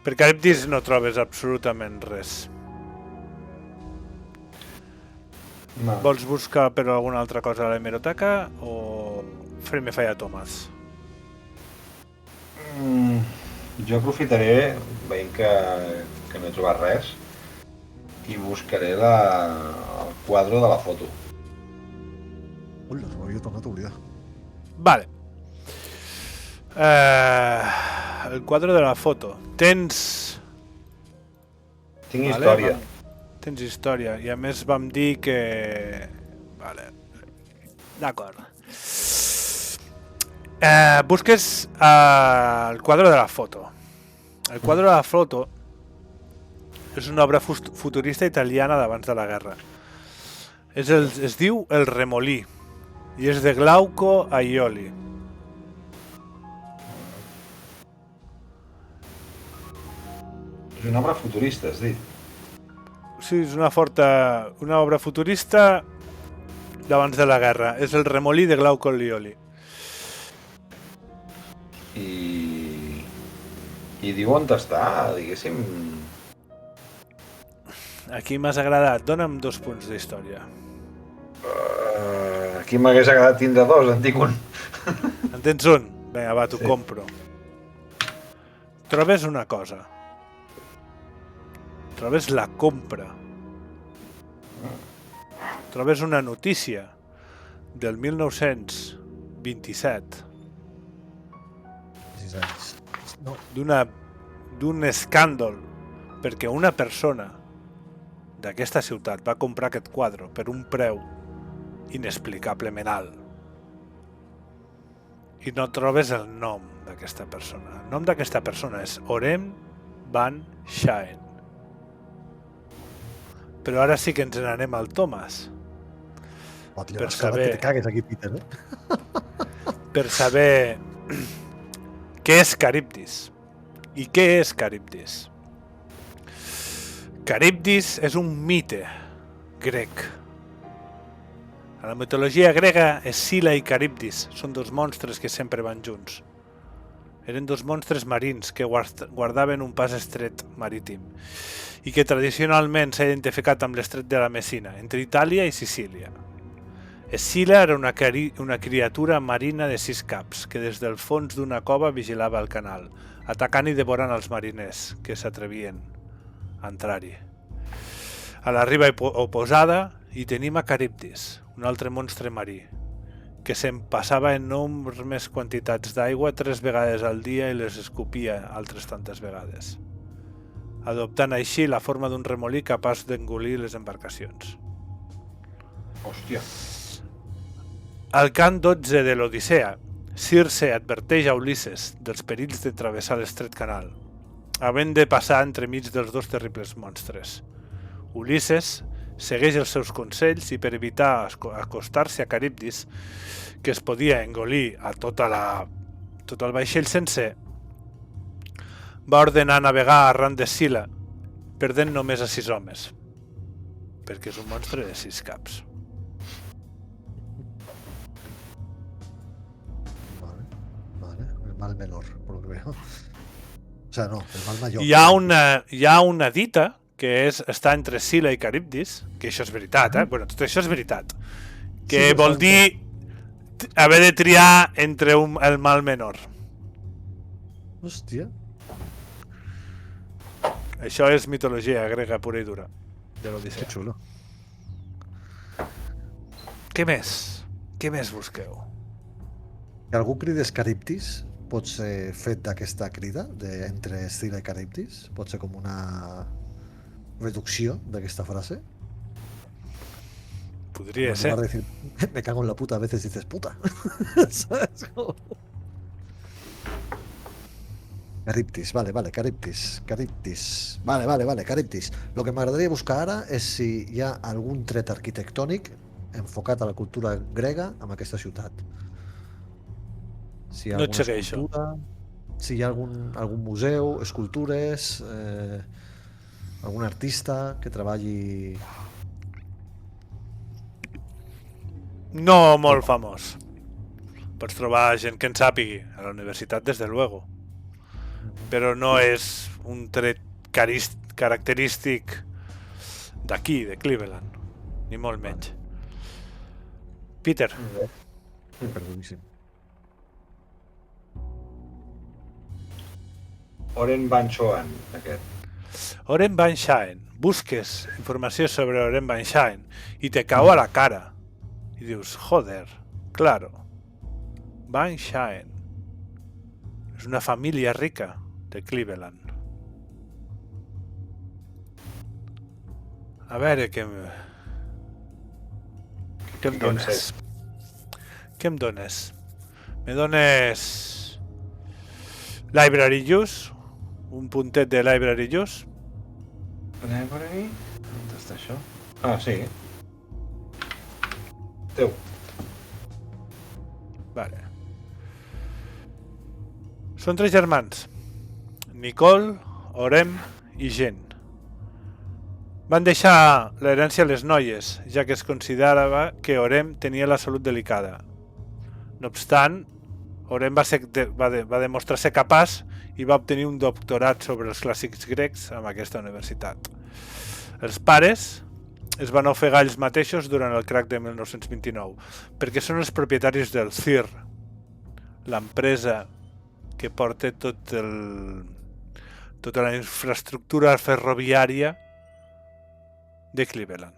Per Caribdis no trobes absolutament res. No. Vols buscar per alguna altra cosa a l'hemeroteca o fer-me falla Thomas? Jo aprofitaré, veient que no he trobat res, i buscaré el quadre de la foto. Ui, ho havia tornat a oblidar. Vale. El quadre de la foto. Tens... Tinc història. Tens història. I a més vam dir que... Vale. D'acord. Busques el quadre de la foto. El quadre de la foto és una obra futurista italiana d'abans de la guerra. Es diu El Remolí i és de Glauco Aioli. És una obra futurista, has dit. Sí, és una obra futurista d'abans de la guerra. És El Remolí de Glauco Aioli. I diu on està, diguéssim... Aquí m'has agradat. Dóna'm 2 punts d'història. Aquí m'hagués agradat tindre 2, en tinc un. En tens un? Vinga, va, t'ho Sí. compro. Trobes una cosa. Trobes la compra. Trobes una notícia del 1927 6 anys. No, d'un escàndol perquè una persona d'aquesta ciutat va comprar aquest quadre per un preu inexplicablement alt. I no trobes el nom d'aquesta persona. El nom d'aquesta persona és Orem Van Shine. Però ara sí que ens n'anem al Thomas. oh, tio, Per has acabat saber. que te cagues aquí, Peter, eh? Per saber què és Caribdis. I què és Caribdis? Caribdis és un mite grec. A la mitologia grega, Escila i Caribdis són 2 monstres que sempre van junts. Eren 2 monstres marins que guardaven un pas estret marítim i que tradicionalment s'ha identificat amb l'estret de la Messina, entre Itàlia i Sicília. Escila era una criatura marina de 6 caps que des del fons d'una cova vigilava el canal, atacant i devorant els mariners que s'atrevien a entrar-hi. A la riba oposada hi tenim a Caribdis, un altre monstre marí, que s'empassava enormes quantitats d'aigua 3 vegades al dia i les escopia altres tantes vegades, adoptant així la forma d'un remolí capaç d'engolir les embarcacions. Hòstia. Al cant 12 de l'Odissea, Circe adverteix a Ulisses dels perills de travessar l'estret canal. havent de passar entremig dels dos terribles monstres. Ulisses segueix els seus consells i per evitar acostar-se a Caribdis, que es podia engolir a tot el vaixell sencer, va ordenar navegar arran de Sila, perdent només a 6 homes, perquè és un monstre de 6 caps. Vale. El mal menor, por lo que veo. O sea, no, el mal mayor. Hi ha una dita que està entre Sila i Caribdis, que això és veritat, Bueno, tot això és veritat. Que Sí, vol dir haver de triar entre el mal menor. Hòstia. Això és mitologia grega pura i dura de Qué l'Odissea. chulo. Què més? Què més busqueu? Que algú cridés Caribdis pot ser fet d'aquesta crida entre Sila i Caribdis? Pot ser com una reducció d'aquesta frase? Podria En ser. lugar de decir, me cago en la puta, a veces dices puta. ¿Sabes? Como- Caribdis, vale, Caribdis. Vale, Caribdis. Lo que m'agradaria buscar ara és si hi ha algun tret arquitectònic enfocat a la cultura grega amb aquesta ciutat. Si hi ha No et alguna segueixo. escultura, si hi ha algun museu, escultures, algun artista que treballi... No molt famós. Pots trobar gent que en sàpigui a la universitat, des de luego. Però no és un tret característic d'aquí, de Cleveland. Ni molt menys. Peter, Perdudíssim. Oren Van Choan, aquest. Oren Van Shine. Busques informació sobre Oren Van Shine i te cau a la cara. I dius, joder, claro. Van Shine. És una família rica de Cleveland. A veure què em dones. Què em dones? Me dones Library Use, un puntet de Library Use. Library? On està això? Ah, sí. Teu. Vale. Són 3 germans. Nicole, Orem i Jen. Van deixar l'herència a les noies, ja que es considerava que Orem tenia la salut delicada. No obstant, Orem va demostrar ser capaç i va obtenir un doctorat sobre els clàssics grecs amb aquesta universitat. Els pares es van ofegar ells mateixos durant el crac de 1929, perquè són els propietaris del CIR, l'empresa que porta tota la infraestructura ferroviària de Cleveland.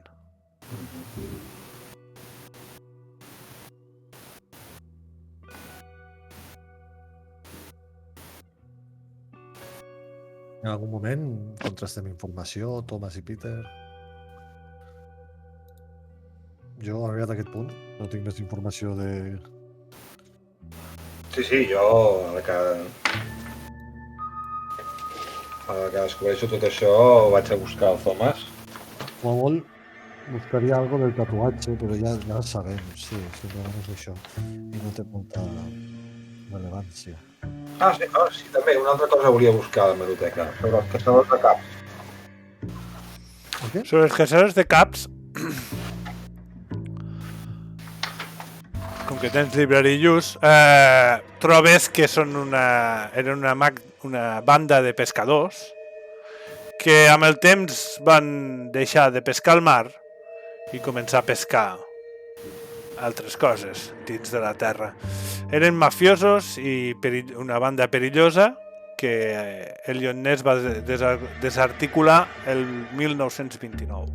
En algun moment contrastem informació, Thomas i Peter. Jo, arribat a aquest punt, no tinc més informació de... Sí, jo a la que descobreixo tot això vaig a buscar el Thomas. Com a molt, buscaria algo del tatuatge, però ja sabem, sí, simplement és això. I no té molta rellevància. Ah, sí, també, una altra cosa volia buscar a la hemeroteca, sobre els caçadors de caps. El què? Sobre els caçadors de caps, com que tens Library Use, trobes que són eren una banda de pescadors que amb el temps van deixar de pescar al mar i començar a pescar altres coses dins de la terra. Eren mafiosos i una banda perillosa que Elliot Ness va desarticular el 1929.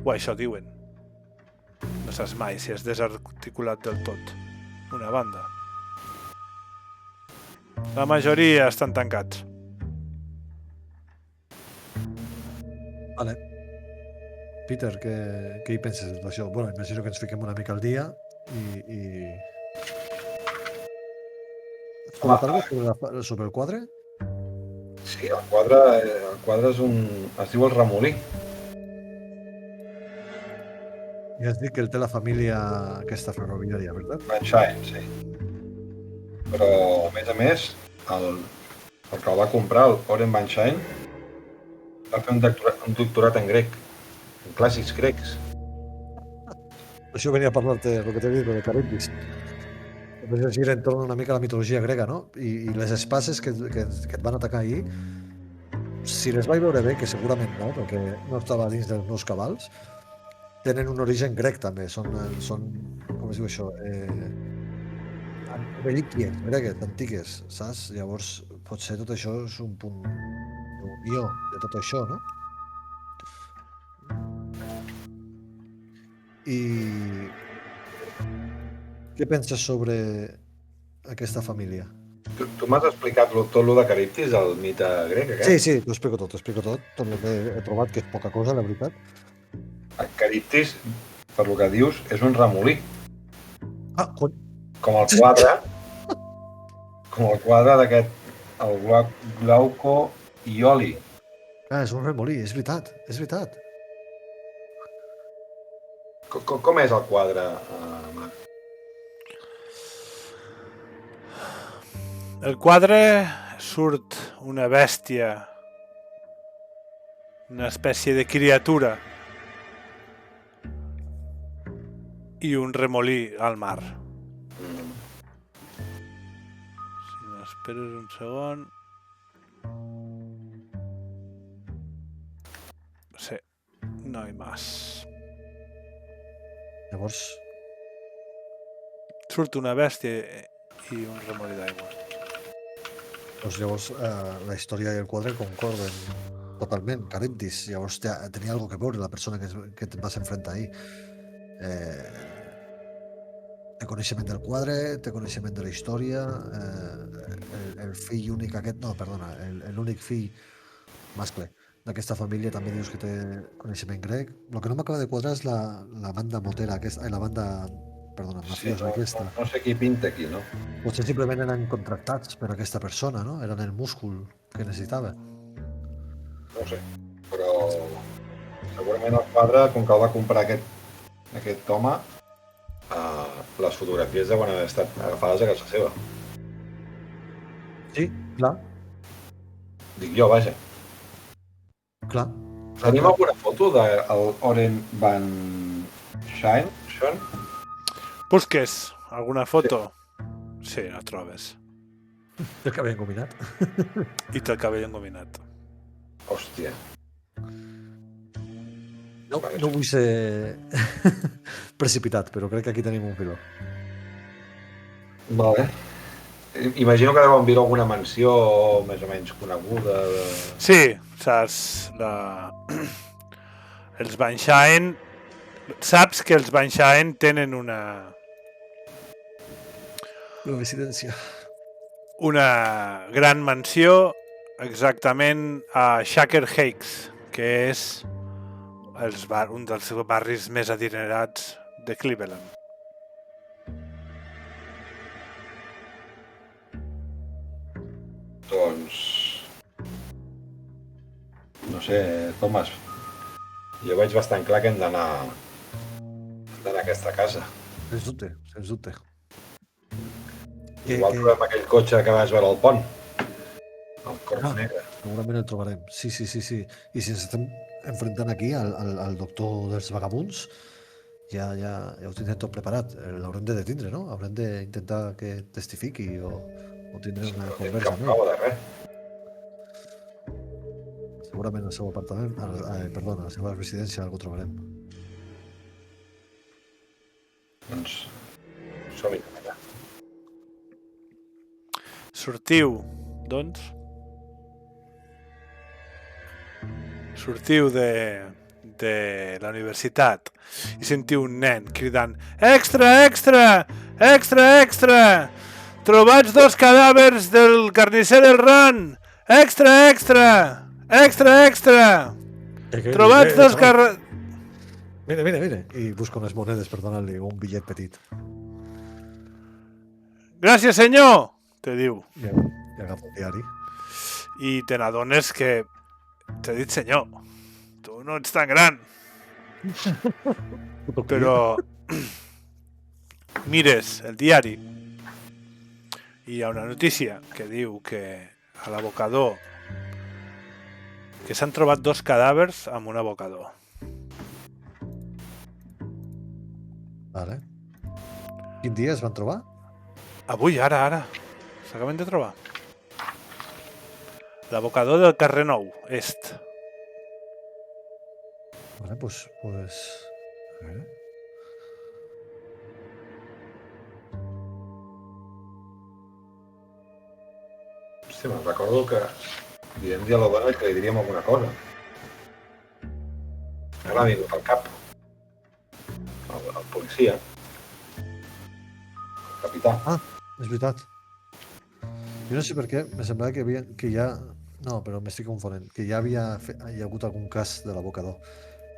O això diuen. No saps mai si és desarticulat del tot una banda. La majoria estan tancats. Vale. Peter, què hi penses d'això? Bueno, imagino que ens fiquem una mica al dia i... Has trobat alguna cosa sobre el quadre? Sí, el quadre és es diu el Remolí. I has dit que el té la família aquesta ferroviària, ¿verdad? Van Shine, sí. Però, a més, el que el va comprar, el Oren Van Shine, va fer un doctorat en grec, en clàssics grecs. Això venia a parlar-te, el que t'he dit, de Caribdis. Doncs gira entorn una mica a la mitologia grega, no? I les espases que et van atacar ahir, si les vaig veure bé, que segurament no, perquè no estava dins dels meus cabals, tenen un origen grec també, són com es diu això, relíquies gregues, antigues, saps? Llavors, potser tot això és un punt d'unió de tot això, no? I què penses sobre aquesta família? Tu m'has explicat tot lo de Caribdis, el mite grec, aquest? Sí, t'ho explico tot el que he trobat, que és poca cosa, la veritat. Caribdis, per lo que dius, és un remolí, Ah, cony. com el quadre d'aquest, el Glauco Ioli. Ah, és un remolí, és veritat, és veritat. Com és el quadre, Marc? El quadre surt una bèstia, una espècie de criatura i un remolí al mar. Si m'esperes un segon... Sí, no hi més. Llavors, Surt una bèstia i un remolí d'aigua. llavors la història i el quadre concorden totalment, Caribdis. Llavors tenia alguna que veure la persona que et vas enfrontar ahir. Té coneixement del quadre, té coneixement de la història, el fill únic aquest, no, perdona, l'únic fill mascle d'aquesta família també dius que té coneixement grec. El que no m'acaba de quadrar és la banda motera, la banda, perdona, mafiosa aquesta. No sé qui pinta aquí, no? Potser simplement eren contractats per aquesta persona, no? Eren el múscul que necessitava. No ho sé, però segurament el quadre, com que el va comprar aquest home, les fotografies deuen haver estat agafades a casa seva. Sí, clar, Dic jo, vaja. clar. Tenim alguna foto del Oren Van Shine? Busques alguna foto? Sí, la trobes. El cabell engominat. I té el cabell engominat. Hòstia. No vull ser precipitat, però crec que aquí tenim un filó. Vale. Imagino que deuen viure alguna mansió més o menys coneguda. Sí, saps? Els Van Shine... Saps que els Van Shine tenen una residència. Una gran mansió exactament a Shaker Heights, que és un dels barris més adinerats de Cleveland. Doncs... No sé, Thomas. Jo veig bastant clar que hem d'anar a aquesta casa. Sens dubte. Igual trobem aquell cotxe que vas veure al pont. El Corp Negre. Segurament el trobarem. Sí. I si ens estem enfrontant aquí al doctor dels vagabunds, ja ho tindrem tot preparat. L'haurem de detindre, no? Haurem d'intentar que testifiqui o tindre una conversa amb ell. De res. Segurament al seu apartament, a la seva residència algú trobarem. Doncs som-hi allà. Sortiu, doncs. Sortiu de la universitat i sentiu un nen cridant «Extra, extra! Extra, extra! Trobats 2 cadàvers del carnisser del Ran! Extra, extra! Extra, extra! Trobats 2 carnisser...» Mira. I busca unes monedes per donar-li un bitllet petit. «Gràcies, senyor!» te diu. I agafa el diari. I te n'adones que t'he dit senyor, tu no ets tan gran, però mires el diari i hi ha una notícia que diu que a l'abocador que s'han trobat 2 cadàvers amb un abocador. Vale. Quin dia es van trobar? Avui, ara. S'acaben de trobar. L'abocador del carrer Nou, est. Vale, pues... A veure. Hòstia, me'n recordo que diem-li a la dona que li diríem alguna cosa. Ara m'ha vingut al cap. El policia. El capità. Ah, és veritat. Jo no sé per què, me semblava que ja... No, però m'estic confonent. Que ja hi ha hagut algun cas de l'abocador.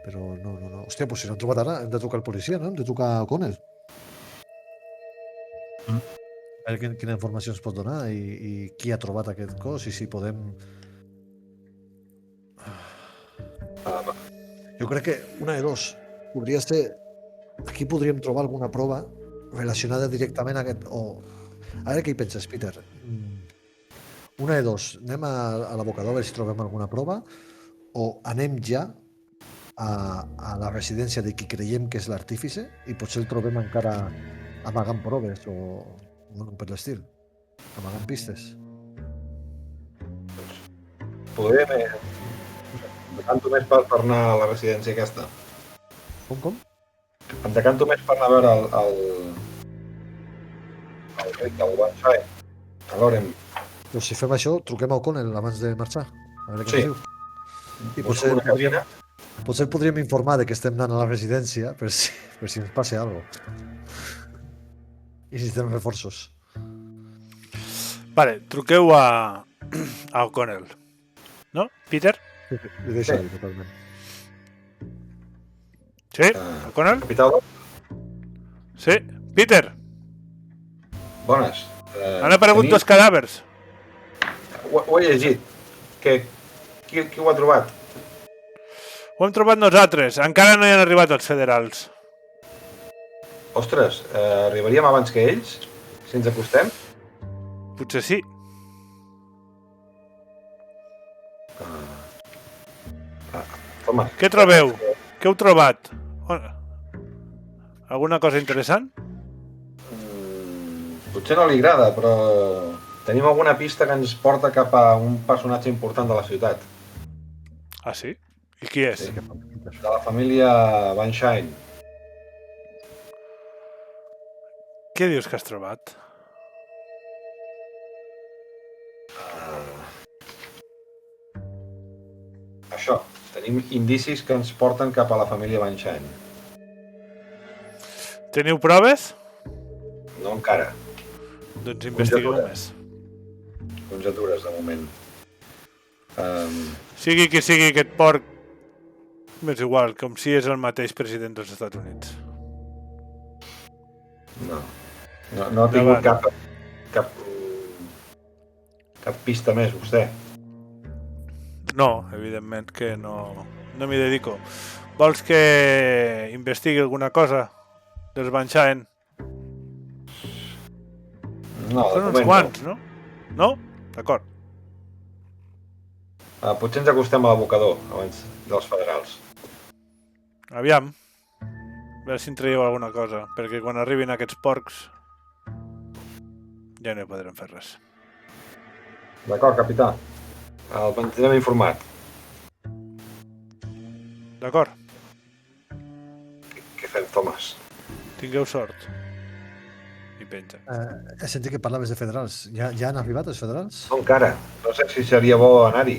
Però no. Hòstia, pues si no han trobat ara, hem de trucar al policia, no? Hem de trucar a O'Connell. A veure quina informació ens pot donar i qui ha trobat aquest cos i si podem... Jo crec que una de dos. Podria ser... Aquí podríem trobar alguna prova relacionada directament a aquest... A veure què hi penses, Peter. Una de dos. Anem a l'abocador a veure si trobem alguna prova o anem ja a la residència de qui creiem que és l'artífice i potser el trobem encara amagant proves o bueno, per l'estil. Amagant pistes. Podem... Em decanto més per anar a la residència aquesta. Com? Em decanto més per anar a veure el ric, el Banshai, a l'Orem. Doncs si fem això, truquem a O'Connell abans de marxar. A veure què Sí. ens diu. I Busco una cabina. potser podríem informar de que estem anant a la residència per si ens passa alguna cosa. I si necessitem reforços. Vale, truqueu a O'Connell. No, Peter? Li deixo dir totalment. Sí? O'Connell? Capità, Sí? Peter, bones. han aparegut 2 cadàvers. Ho he llegit. Qui ho ha trobat? Ho hem trobat nosaltres. Encara no hi han arribat els federals. Ostres, arribaríem abans que ells? Si ens acostem? Potser sí. Home, Què trobeu? Què heu trobat? Alguna cosa interessant? potser no li agrada, però tenim alguna pista que ens porta cap a un personatge important de la ciutat. Ah, sí? I qui és? Sí, de la família Banshai. Què dius que has trobat? Això, tenim indicis que ens porten cap a la família Banshai. Teniu proves? No encara. Doncs investigueu més. Conjectures, de moment. Sigui qui sigui aquest porc, m'és igual, com si és el mateix president dels Estats Units. No ha tingut cap pista més, vostè. No, evidentment que no m'hi dedico. Vols que investigui alguna cosa dels Banshai? No, de Són uns moment quants, no? No? D'acord. Potser ens acostem a l'abocador abans dels federals. Aviam. A veure si en traieu alguna cosa, perquè quan arribin aquests porcs ja no hi podrem fer res. D'acord, capità. El mantindrem informat. D'acord? Què fem, Thomas? Tingueu sort. I penja. He sentit que parlaves de federals. Ja han arribat els federals? No encara. No sé si seria bo anar-hi.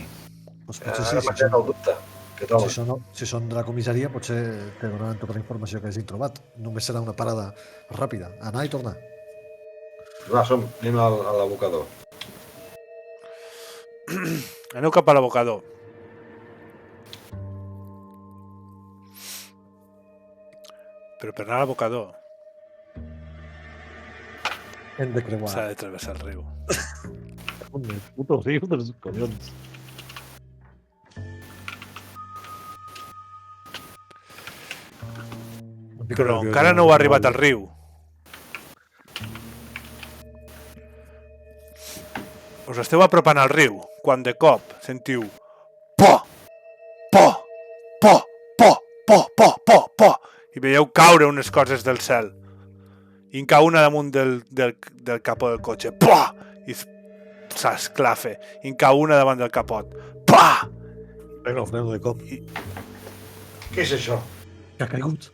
Doncs potser Ara sí. m'ha quedat el dubte. Què trobes? Si són de la comissaria, potser te donaran tota la informació que hagin trobat. Només serà una parada ràpida. Anar i tornar. Va, anem a l'abocador. Aneu cap a l'abocador. Però per anar a l'abocador Hem de creuar. s'ha de travessar el riu. Un puto riu dels collons. Però encara no heu arribat al riu. Us esteu apropant al riu, quan de cop sentiu po, po, po, po, po, po, po, po, i veieu caure unes coses del cel. I en cau una damunt del capó del cotxe. Pua! I s'esclafa. I en cau una davant del capot. Pua! Freno de cop. Què és això? Que ha caigut.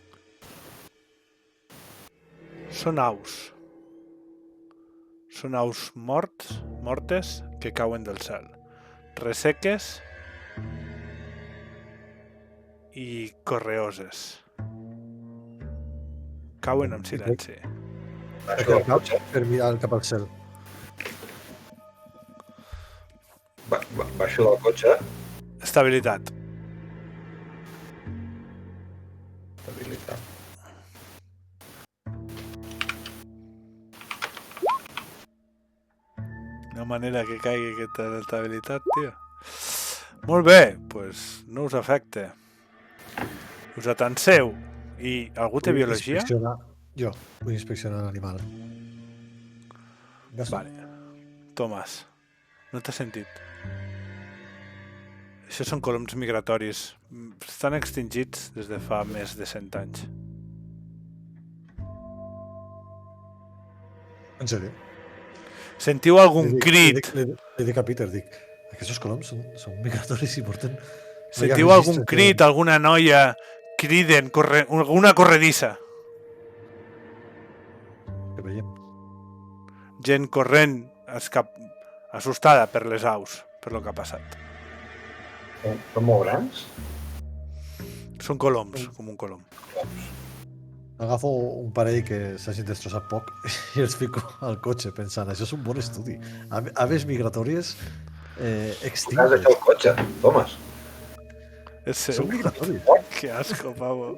Són aus. Són aus mortes que cauen del cel. Resseques i correoses. Cauen amb silenci. Baixo del cotxe. Per mirar cap al cel. Baixo del cotxe. Estabilitat. Estabilitat. Una manera que caigui aquesta estabilitat, tio. Molt bé, doncs no us afecta. Us atanseu. I algú té biologia? Jo, vull inspeccionar l'animal. Vale. Tomàs, no t'has sentit? Això són coloms migratoris. Estan extingits des de fa més de 100 anys. En sèrio? Sentiu algun crit? Li dic a Peter, dic, aquests coloms són migratoris i porten... Sentiu algun crit, alguna noia criden, alguna corredissa? Que veiem. Gent corrent, assustada per les aus, per lo que ha passat. Són molt grans? Són coloms, com un colom. Agafo un parell que s'hagin destrossat poc i els fico al cotxe pensant, això és un bon estudi. Aves migratòries Has extintes. deixat el cotxe, Tomàs. És Són seu. migratòries. Que asco, pavo.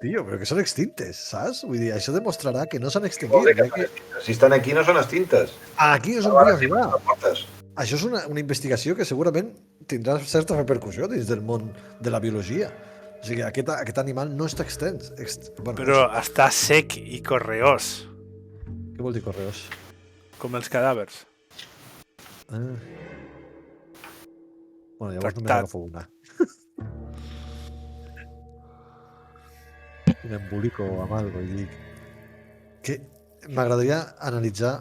Tio, però que són extintes, saps? Vull dir, això demostrarà que no s'han Vol dir extingit. que són extintes. Si estan aquí no són extintes. Aquí és on Ara vull sí, arribar. les portes. Això és una investigació que segurament tindrà certa repercussió dins del món de la biologia. O sigui, aquest animal no està extens. Bueno, Però està sec i correós, què vol dir correos? com els cadàvers. Ah. Bueno, llavors Tractat. només agafo una. I m'embolico amb algo i dic que m'agradaria analitzar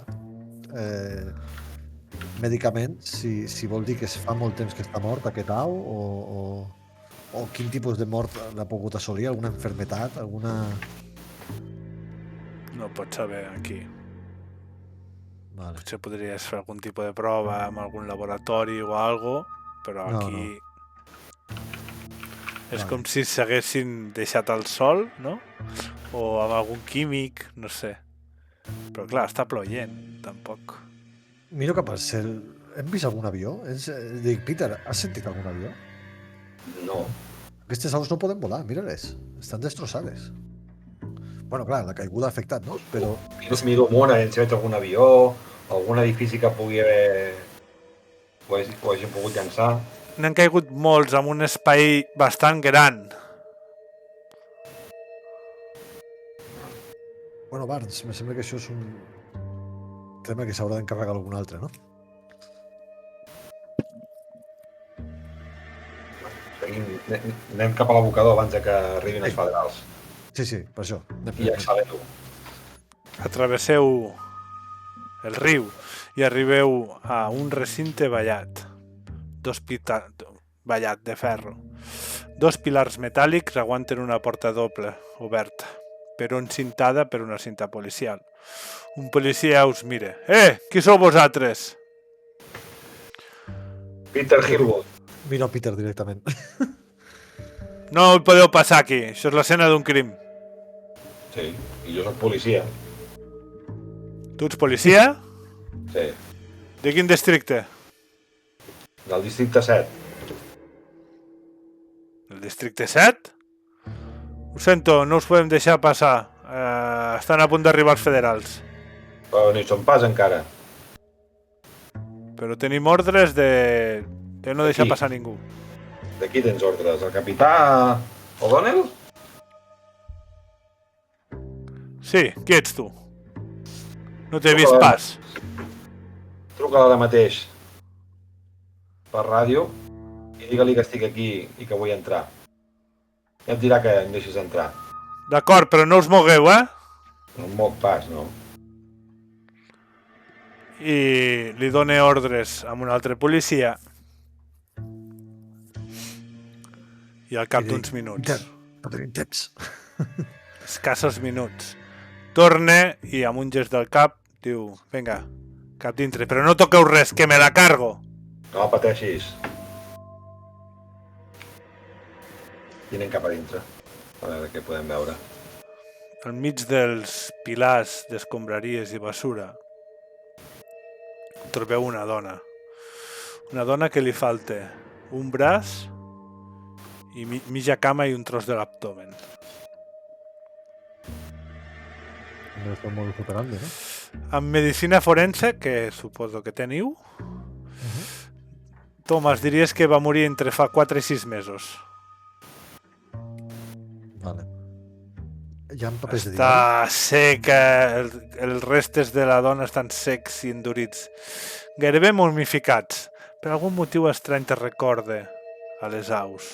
mèdicament si vol dir que es fa molt temps que està mort aquest au o quin tipus de mort l'ha pogut assolir, alguna enfermetat, alguna... No pots saber aquí. Vale. Potser podries fer algun tipus de prova amb algun laboratori o algo, però No, aquí... És Vale. com si s'haguessin deixat al sol, no? O amb algun químic, no sé. Però clar, està ploient, tampoc. Miro cap al cel. Hem vist algun avió? Dic, Peter, has sentit algun avió? No. Aquestes aus no poden volar, mira-les. Estan destrossades. Bueno, clar, la caiguda ha afectat, no? Però Miro amunt, a veure si veig algun avió, algun edifici que pugui haver... ho hagin pogut llançar. N'han caigut molts amb un espai bastant gran. bueno, Barnes, me sembla que això és un tema que s'haurà d'encarregar algun altre, no? Anem cap a l'abocador abans de que arribin els federals. Sí, per això. I accelero. Atravesseu el riu i arribeu a un recinte vallat. Vallat de ferro. 2 pilars metàl·lics aguanten una porta doble, oberta, però encintada per una cinta policial. Un policia us mira. Qui sou vosaltres? Peter Hillwood. Miro a Peter directament. No hi podeu passar aquí, això és l'escena d'un crim. Sí, i jo soc policia. Tu ets policia? Sí, De quin districte? del districte 7. El districte 7? Ho sento, no us podem deixar passar. Estan a punt d'arribar els federals. Però no hi som pas encara. però tenim ordres de no deixar Aquí. passar ningú. De qui tens ordres? El capità O'Donnell? Sí, qui ets tu? No t'he Truca vist la- pas. Truca ara mateix per ràdio i digue-li que estic aquí i que vull entrar. Ja et dirà que em deixis entrar. D'acord, però no us mogueu, eh? No em moc pas, no? I li dona ordres a un altre policia. I al cap d'uns minuts, No tenim temps. escassos minuts, torna i amb un gest del cap diu, vinga, cap dintre, però no toqueu res, que me la cargo. No pateixis. I anem cap a dintre. A veure què podem veure. Enmig dels pilars d'escombraries i basura trobeu una dona. Una dona que li falta un braç i mitja cama i un tros de l'abdomen. No és el modus operandi, no? Amb medicina forense, que suposo que teniu, Thomas, diries que va morir entre fa 4 i 6 mesos. Vale. Hi ha papers de diari? Està seca, els restes de la dona estan secs i endurits, gairebé momificats. Per algun motiu estrany te recorde a les aus.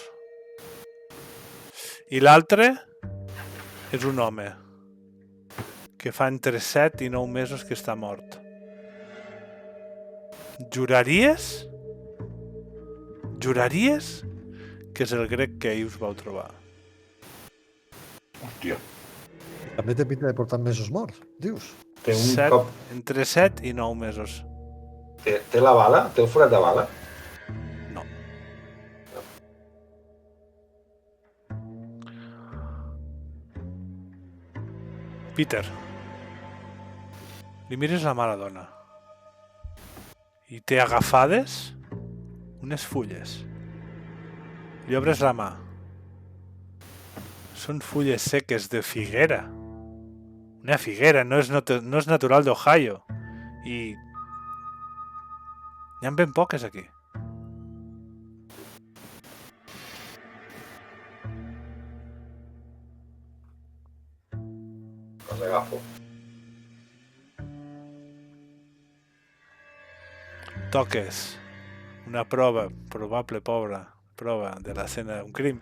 I l'altre és un home que fa entre 7 i 9 mesos que està mort. Juraries? Juraries que és el grec que ahir us vau trobar? Hòstia. També té pinta de portar mesos morts, dius? Té un cop... Entre 7 i 9 mesos. Té la bala? Té el forat de bala? No. Peter, li mires la mala dona i té agafades unes fulles. Li obres la mà. Són fulles seques de figuera. Una figuera, no és natural d'Ohio. I n'hi ha ben poques aquí. Les agafo. Toques una prova, probable prova de l'escena d'un crim.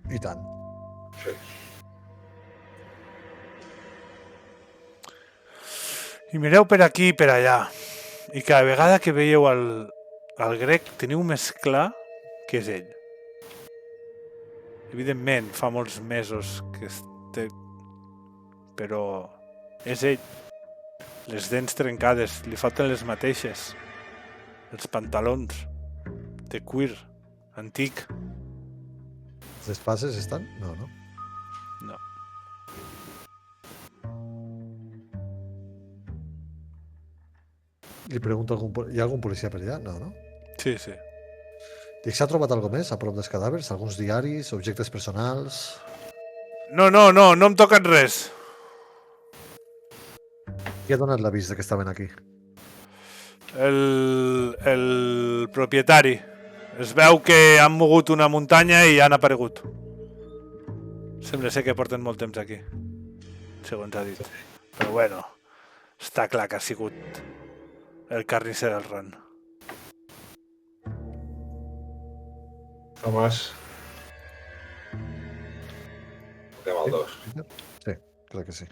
I tant. Sí. I mireu per aquí i per allà. I cada vegada que veieu el grec teniu més clar que és ell. Evidentment, fa molts mesos que té... Però és ell. Les dents trencades, li falten les mateixes. Els pantalons de cuir antic. Les fases estan? No, no. No. Li pregunto hi ha algun policia per allà? No, no. Sí, sí. I s'ha trobat alguna més a prop dels cadàvers? Alguns diaris, objectes personals? No em toquen res. Qui ha donat l'avís de que estaven aquí? El propietari. Es veu que han mogut una muntanya i han aparegut. Sembla ser que porten molt temps aquí, segons ha dit. Però bueno, està clar que ha sigut el carnisser del ran. Thomas. Fotem el 2. Sí, clar que sí.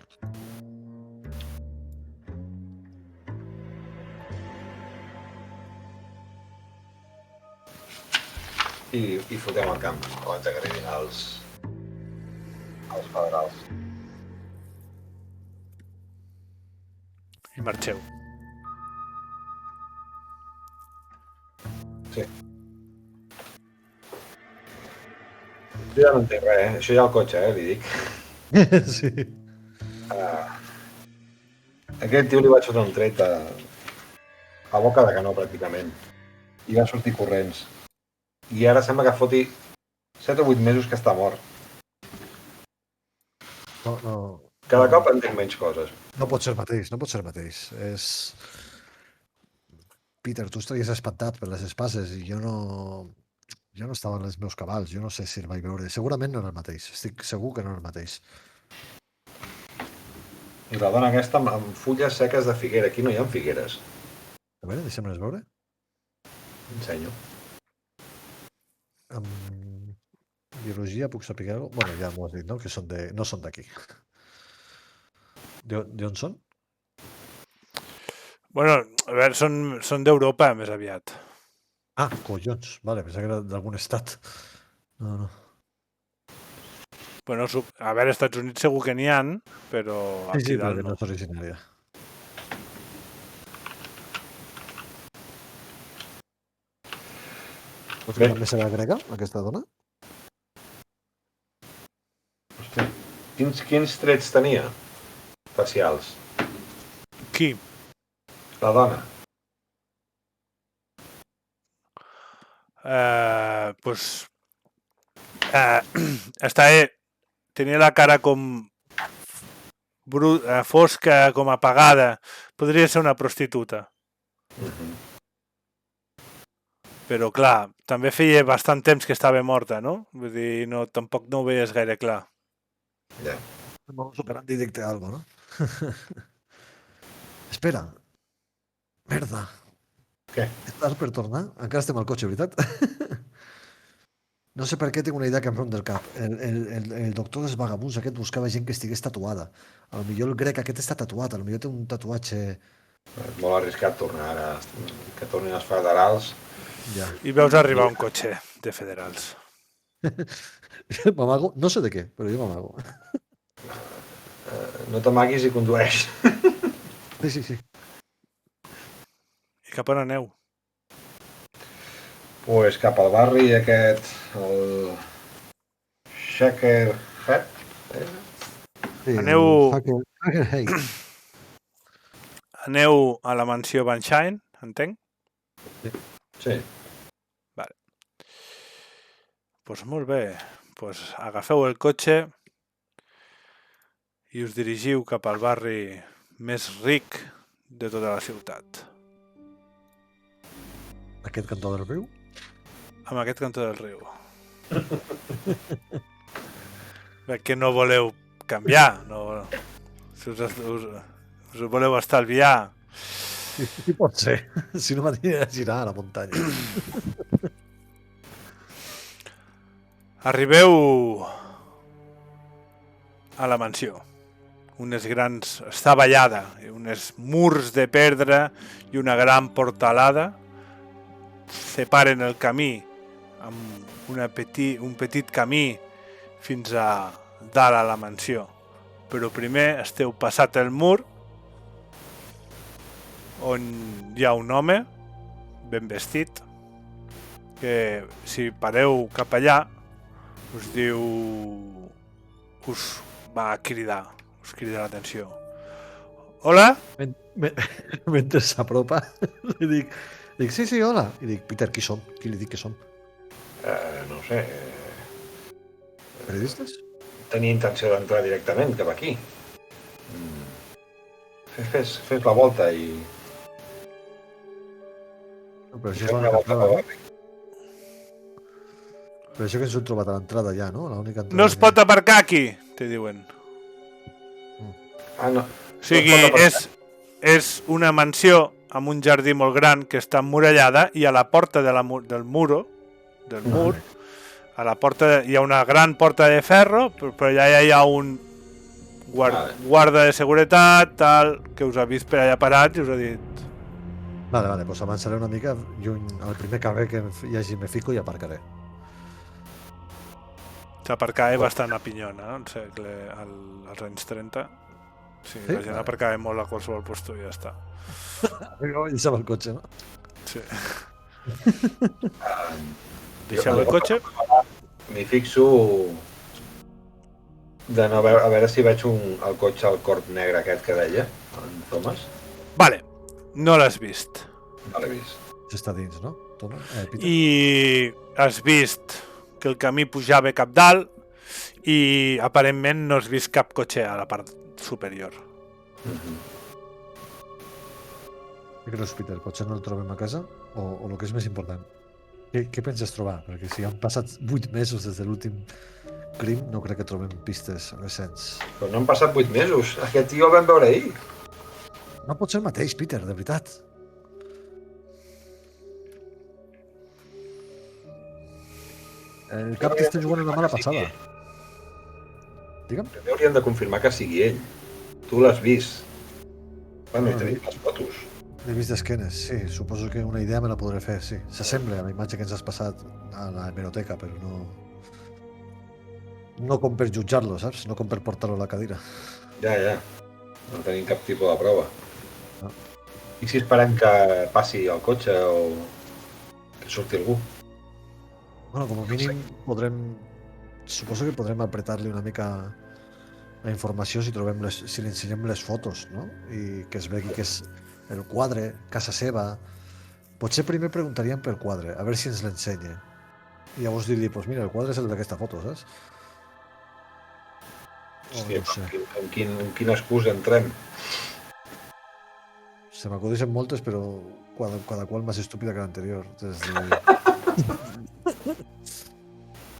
I fotem el camp abans que arribin els federals. I marxeu. Sí. Jo ja no entenc res, eh? Això ja al cotxe, li dic. Sí. Aquest tio li vaig fotre un tret a boca de canó, pràcticament. I va sortir corrents. I ara sembla que foti 7 o 8 mesos que està mort. No, no. Cada cop entenc menys coses. No pot ser el mateix, no pot ser el mateix. Peter, tu estaries espantat per les espases i jo no estava en els meus cabals, jo no sé si el vaig veure. Segurament no era el mateix, estic segur que no era el mateix. I la dona aquesta amb fulles seques de figuera. Aquí no hi ha figueres. A veure, deixem-les veure. Ensenyo. Amb biologia puc saber alguna cosa? Bueno, ja m'ho has dit, no? Que no són d'aquí. D'on són? Bueno, a veure, són d'Europa, més aviat. Ah, collons. Vale, pensava que era d'algun estat. No. Bueno, a veure, als Estats Units segur que n'hi ha, però aquí Sí, però dalt que no. no és originària. Vols que també serà grega, aquesta dona? Hosti, quins trets tenia facials? Qui? La dona. Pues tenia la cara com fosca, com apagada. Podria ser una prostituta. Però clar, també feia bastant temps que estava morta, no? Vull dir, tampoc no ho veies gaire clar. Ja. Vamos superant i dicte algo, no? Espera. Merda. Què? Estàs per tornar? Encara estem al cotxe, veritat? No sé per què tinc una idea que em ronda el cap. El doctor dels vagabunds aquest buscava gent que estigués tatuada. A lo millor el grec aquest està tatuat, a lo millor té un tatuatge... És molt arriscat tornar ara, que tornin els federals. Ja. I veus arribar un cotxe de federals. M'amago, no sé de què, però jo m'amago. No t'amaguis i condueix. Sí. I cap on aneu? Pues cap al barri aquest, el Shaker Head. Sí, Aneu- Hey. Aneu a la mansió Van Shine, entenc? Sí. Doncs molt bé. Doncs agafeu el cotxe i us dirigiu cap al barri més ric de tota la ciutat. Aquest cantó del riu? Amb aquest cantó del riu. Bé, que no voleu canviar, no... Si us ho voleu estalviar. Sí, pot ser. Si no m'aniria a girar a la muntanya. Arribeu a la mansió. Unes grans... Està ballada, uns murs de pedra i una gran portalada separen el camí amb un petit camí fins a dalt a la mansió. Però primer esteu passat el mur on hi ha un home ben vestit que si pareu cap allà us diu... us va cridar, us crida l'atenció. Hola? Mentre s'apropa, li dic, sí, hola. I dic, Peter, qui som? Qui li dic que som? No sé, Periodistes? tenia intenció d'entrar directament cap aquí. Fes la volta i... No, però això Fes és una l'única volta entrada, pel no? barri. Però això que ens hem trobat a l'entrada ja, no? L'única entrada No es pot aparcar aquí, te diuen. Ah, no. O sigui, No es pot aparcar. és una mansió amb un jardí molt gran que està emmurallada i a la porta del mur, a la porta hi ha una gran porta de ferro, però allà hi ha un guarda de seguretat, tal, que us ha vist per allà parat i us ha dit... Vale, doncs avançaré una mica lluny. Al primer carrer que hi hagi me fico i aparcaré. S'aparcava bastant a pinyona, no? Als anys 30. Sí, la gent aparcava molt a qualsevol lloc i ja està. Deixava el cotxe, no? Sí. Deixeu el cotxe. M'hi fixo de no veure, a veure si veig el cotxe al corp negre aquest que deia, en Thomas. Vale, no l'has vist. No l'he vist. Això està dins, no? Toma, Peter. I has vist que el camí pujava cap dalt i aparentment no has vist cap cotxe a la part superior. Què creus, Peter? Potser no el trobem a casa? O el que és més important, què penses trobar? Perquè si han passat 8 mesos des de l'últim crim, no crec que trobem pistes recents. Però no han passat 8 mesos. Aquest tio el vam veure ahir. No pot ser el mateix, Peter, de veritat. El cap t'està jugant una mala passada. Digue'm. Primer hauríem de confirmar que sigui ell. Tu l'has vist. Bueno, i No, tenim les fotos. L'he vist d'esquenes, sí. Suposo que una idea me la podré fer, sí. S'assembla a la imatge que ens has passat a la hemeroteca, però no... No com per jutjar-lo, saps? No com per portar-lo a la cadira. Ja. No tenim cap tipus de prova. No. I si esperem que passi el cotxe o que surti algú? Bueno, com a mínim podrem... Suposo que podrem apretar-li una mica la informació si trobem si li ensenyem les fotos, no? I que es vegi que és el quadre, casa seva. Potser primer preguntaríem pel quadre, a veure si ens l'ensenya. I llavors dir-li, pues mira, el quadre és el d'aquesta foto, saps? Hòstia, no sé. en quina excusa entrem? Se m'acudeixen moltes, però cada qual més estúpida que l'anterior.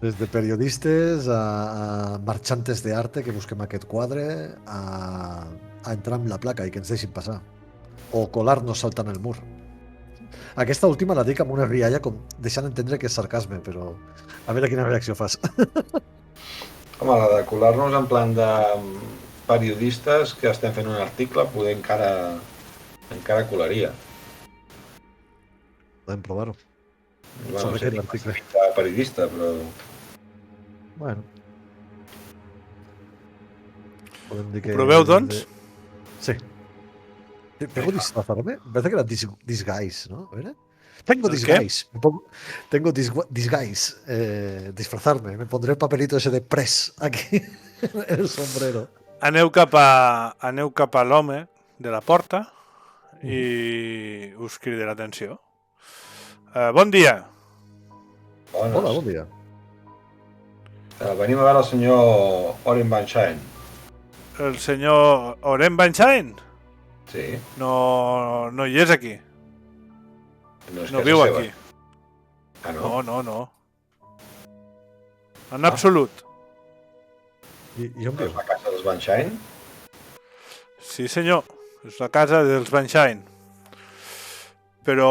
Des de periodistes a marxantes d'arte que busquem aquest quadre, a entrar amb la placa i que ens deixin passar. O colar-nos saltant el mur. Aquesta última la dic amb una rialla com deixant entendre que és sarcasme, però a veure quina reacció fas. Home, la de colar-nos en plan de periodistes que estem fent un article, poder encara colaria. Podem provar-ho. Bueno, Sobre no sé, aquest article. de periodista, però... Bueno. Podem dir que... Ho proveu, doncs? Sí. ¿Tengo disfrazarme? Me parece que era disguise, ¿no? A ver. Tengo ¿El disguise. Tengo disguise. Disfrazarme. Me pondré el papelito ese de press aquí en el sombrero. Aneu cap a l'home de la porta i us crida l'atenció. Bon dia. Bones. Hola, bon dia. Venim a veure el senyor Oren Van Shine. El senyor Oren Van Shine Sí. no hi és aquí. No, és No casa viu seva. aquí. Ah, no? No. En absolut. I on És viu? la casa dels Van Shine? Sí, senyor. És la casa dels Van Shine. Però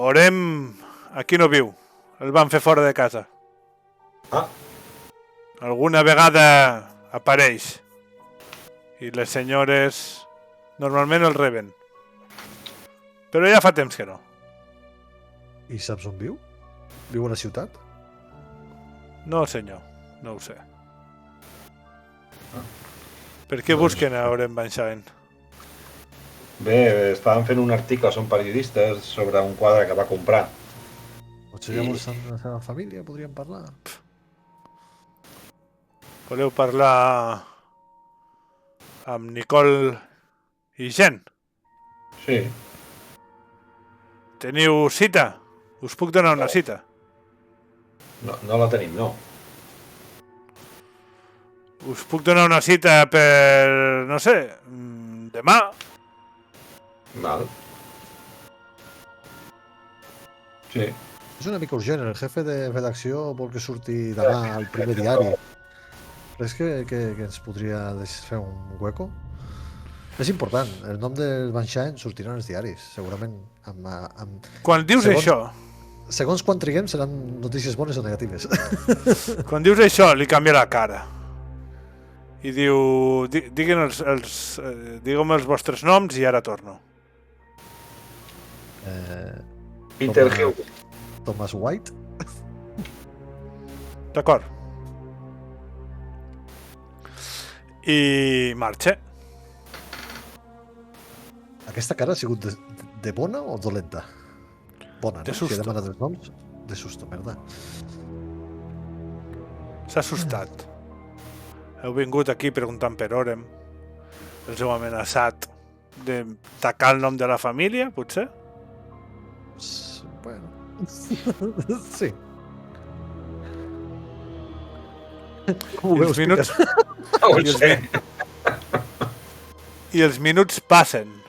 Orem aquí no viu. El van fer fora de casa. Ah, Alguna vegada apareix. I les senyores normalment el reben. Però ja fa temps que no. I saps on viu? Viu a la ciutat? No, senyor. No ho sé. Per què busquen a Orem Van Shine? bé, estaven fent un article, són periodistes, sobre un quadre que va comprar. Potser llavors amb la seva família podríem parlar. Voleu parlar amb Nicole i Jen? Sí. Teniu cita? Us puc donar una cita? No la tenim, no. Us puc donar una cita per, no sé, demà? Val. Sí. És una mica urgent, el jefe de redacció vol que surti demà al primer diari. Creus que ens podria fer un hueco? És important, el nom del Van Shine sortirà en els diaris, segurament. Quan dius això, Segons quan triguem seran notícies bones o negatives. li canvia la cara. I diu, digue'm els vostres noms i ara torno. Peter Hill. Thomas White. D'acord. I marxa. Aquesta cara ha sigut de bona o dolenta? Bona, no? De susto. Si he demanat els noms, de susto, merda. S'ha assustat. Heu vingut aquí preguntant per Orem. Els heu amenaçat de tacar el nom de la família, potser? Bueno. Sí. Com ho I els veus, minuts... Peter? No ho I els sé. I els minuts passen.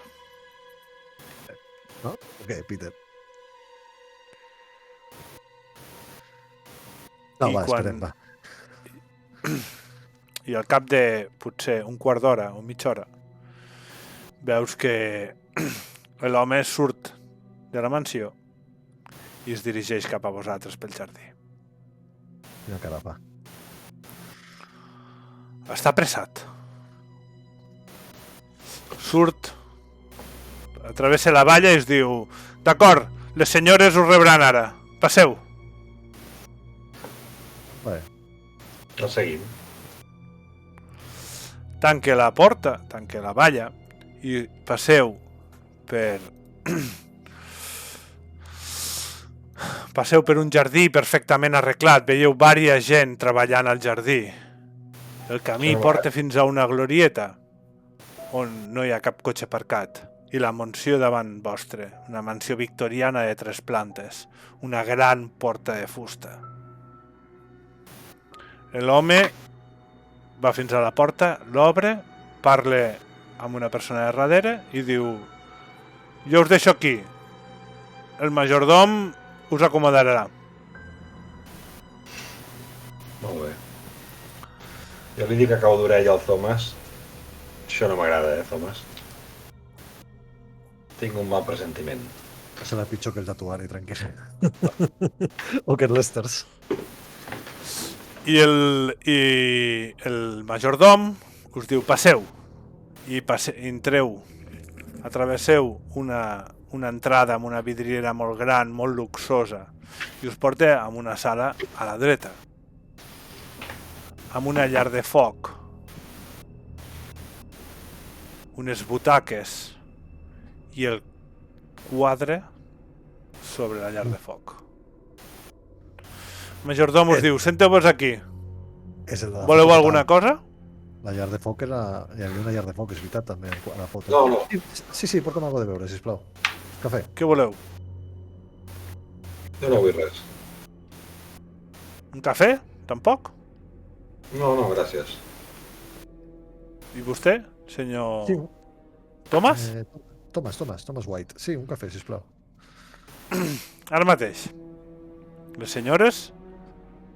No? Ok, Peter. No, I va, esperem, va. I al cap de potser un quart d'hora o mitja hora veus que l'home surt de la mansió i es dirigeix cap a vosaltres pel jardí. Quina cara fa. Està apressat. Surt, travessa la valla i es diu: d'acord, les senyores us rebran ara. Passeu. Bé, El seguim. Tanque la porta, tanque la valla i passeu per... Passeu per un jardí perfectament arreglat. Veieu vària gent treballant al jardí. El camí porta fins a una glorieta on no hi ha cap cotxe aparcat i la mansió davant vostre, una mansió victoriana de 3 plantes, una gran porta de fusta. L'home va fins a la porta, l'obre, parla amb una persona de darrere i diu: jo us deixo aquí, el majordom us acomodarà. Molt bé. Jo li dic a cau d'orella al Thomas. Això no m'agrada, Thomas. Tinc un mal presentiment. serà pitjor que el tatuari, tranquil. O que el Lesters. I el majordom us diu: passeu. I entreu, atravesseu una entrada amb una vidriera molt gran, molt luxosa, i us porta a una sala a la dreta, amb una llar de foc, unes butaques i el quadre sobre la llar de foc. El majordom us diu: senteu-vos aquí. És el de la Voleu foto, alguna cosa? La llar de foc era... Hi havia una llar de foc, és veritat, també, a la foto. No. Sí, porta'm alguna de beure, sisplau. Cafè. Què voleu? Jo no vull res. Un cafè? Tampoc? No, gràcies. I vostè, senyor Sí, Thomas? Thomas White. Sí, un cafè, sisplau. Ara mateix. Les senyores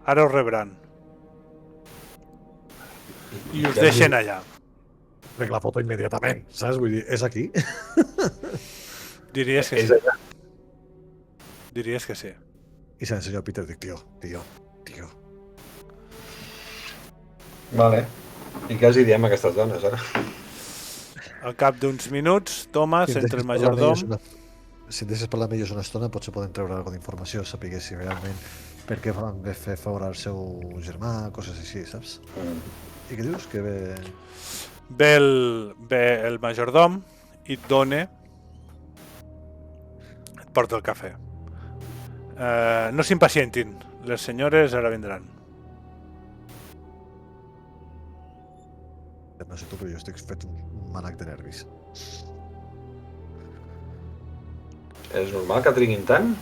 ara us rebran. I us deixen allà. Rec la foto immediatament, saps? Vull dir, és aquí? Diries que És sí. allà. Diries que sí. I se l'ensenyo a Peter, dic, tio. Vale. I què els hi diem a aquestes dones, ara? Al cap d'uns minuts, Thomas, Si em entre el deixes parlar amb majordom... elles si em deixes parlar amb ells una estona, potser podem treure alguna d'informació, saber si realment per què van fer fora el seu germà, coses així, saps? I què dius? Que ve... Ve el majordom i et dona... Et porta el cafè. No s'impacientin. Les senyores ara vindran. No sé tu, però jo estic fet un mànec de nervis. És normal que triguin tant?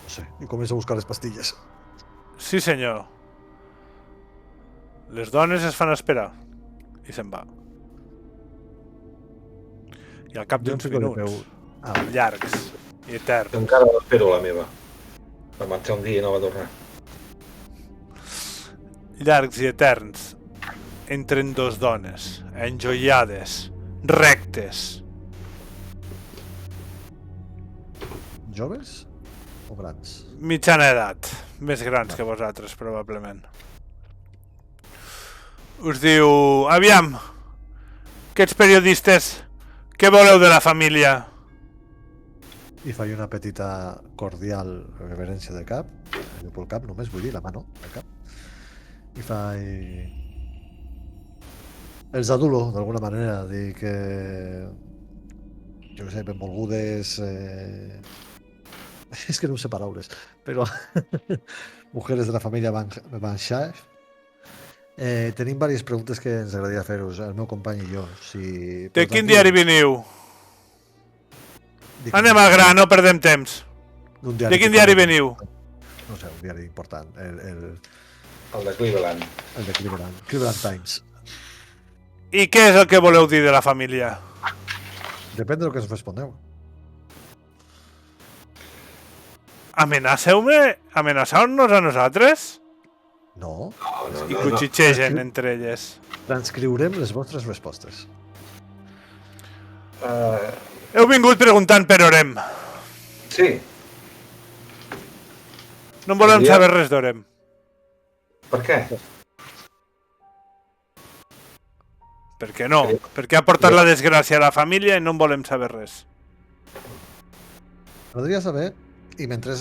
No sé, i començo a buscar les pastilles. Sí, senyor. Les dones es fan esperar. I se'n va. I al cap Jo em d'uns fico de minuts, peu. Ah, llargs i eterns, Jo encara l'espero, la meva. Va marxar un dia i no va tornar. entren dos dones, enjoiades, rectes. joves o grans? Mitjana edat, més grans que vosaltres, probablement. Us diu: aviam, aquests periodistes, què voleu de la família? I faig una petita cordial reverència de cap. Jo pel cap només vull dir la mà, no? El cap. I faig... Els adulo, d'alguna manera. Dic que... Jo què sé, benvolgudes... És que no sé paraules, però... Mujeres de la família Van Schaaf. Tenim diverses preguntes que ens agradaria fer-vos, el meu company i jo. Si... De quin diari veniu? Anem al gra, no perdem temps. De quin diari veniu? No sé, un diari important. El de Cleveland. El de Cleveland. Cleveland Times. I què és el que voleu dir de la família? Depèn del que ens responeu. Amenaçeu-nos a nosaltres? No. I cuchitxegen entre elles. Transcriurem les vostres respostes. Heu vingut preguntant per Orem. Sí. No en volem saber res d'Orem. Per què? Per què no? Perquè ha portat la desgràcia a la família i no en volem saber res. Podria saber, i mentre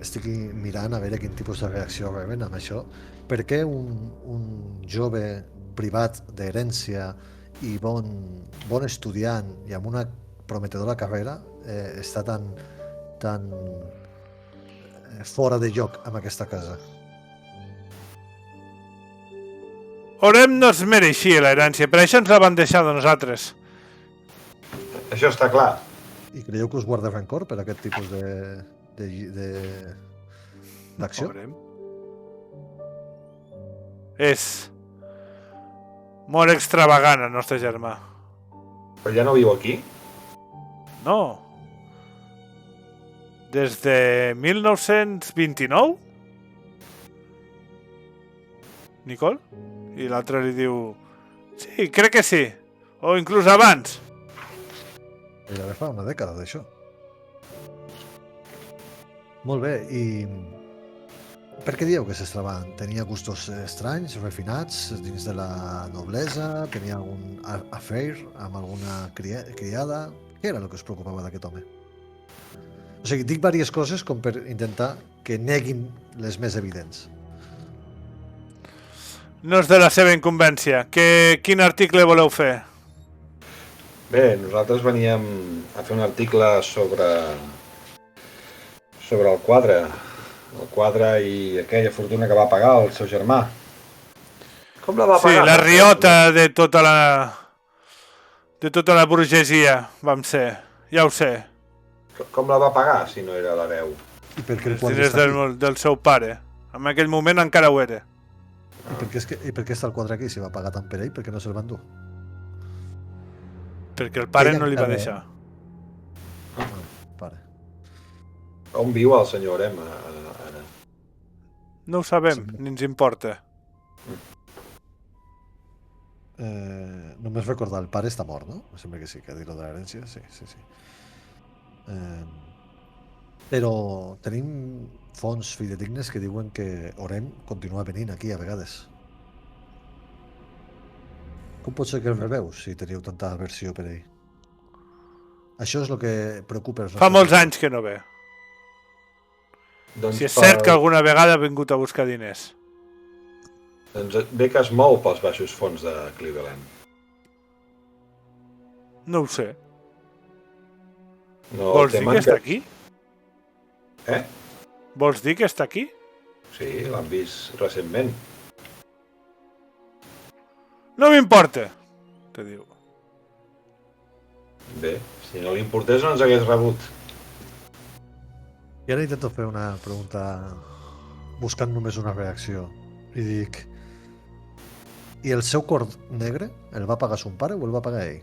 estic mirant a veure quin tipus de reacció reben amb això, per què un jove privat d'herència i bon estudiant i amb una prometedora carrera està tan fora de lloc amb aquesta casa? Orem no es mereixia l'herència, per això ens la van deixar de nosaltres. Això està clar. I creieu que us guarda rancor per aquest tipus d'acció? Orem. És molt extravagant el nostre germà. Però ja no viu aquí? No. Des de 1929? Nicole? I l'altre li diu... Sí, crec que sí. O inclús abans. Gairebé fa una dècada d'això. Molt bé, i per què dieu que s'extravagant? Tenia gustos estranys, refinats, dins de la noblesa? Tenia algun affair amb alguna criada? Què era el que us preocupava d'aquest home? O sigui, dic diverses coses com per intentar que neguin les més evidents. No és de la seva incumbència. Quin article voleu fer? Bé, nosaltres veníem a fer un article sobre el quadre. El quadre i aquella fortuna que va pagar el seu germà. Com la va pagar? Sí, la riota de tota la burgesia, vam ser. Ja ho sé. Com la va pagar, si no era l'hereu? I per què el Els quadre diners està aquí? del seu pare. En aquell moment encara ho era. I per què està el quadre aquí? Si va pagar tant per ell, per què no se'l van dur? Perquè el pare Ella no li va encara- deixar. Pare. On viu el senyor Orem ara? No ho sabem, Sí. ni ens importa. Només recordar, el pare està mort, no? Em sembla que sí, que dir-ho de l'herència, sí. Però tenim fonts fidedignes que diuen que Orem continua venint aquí a vegades. Com pot ser que el rebeu si teniu tanta aversió per ell? Això és el que preocupa els Fa nostres molts lectors. anys que no ve. Doncs, Si és cert que alguna vegada ha vingut a buscar diners. doncs bé que es mou pels baixos fons de Cleveland. No ho sé. No Vols dir temen que està aquí? Eh? Vols dir que està aquí? Sí, l'han vist recentment. No m'importa, te diu. Bé, si no li importés no ens hagués rebut. I ara intento fer una pregunta buscant només una reacció. I dic... I el seu cor negre el va pagar son pare o el va pagar ell?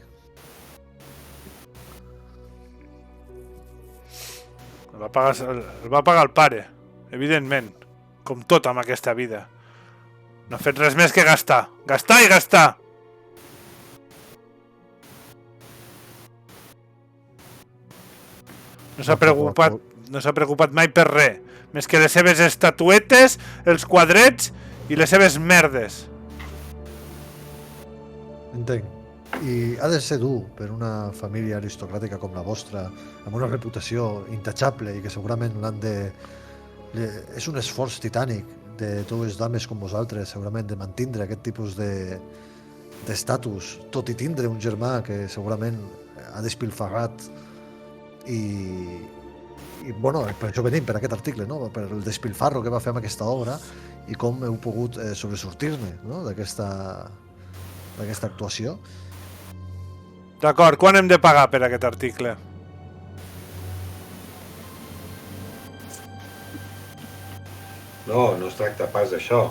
El va pagar el pare, evidentment. Com tot amb aquesta vida. No ha fet res més que gastar. Gastar i gastar! No s'ha preocupat mai per res. Més que les seves estatuetes, els quadrets i les seves merdes. Entenc. I ha de ser dur per una família aristocràtica com la vostra, amb una reputació intachable i que segurament l'han de... És un esforç titànic de dues dames com vosaltres, segurament, de mantindre aquest tipus d'estatus, tot i tindre un germà que segurament ha despilfarrat i bueno, per això venim, per aquest article, no? Per el despilfarro que va fer amb aquesta obra i com heu pogut sobresortir-ne, no? d'aquesta actuació. D'acord, quan hem de pagar per aquest article? No, no es tracta pas d'això.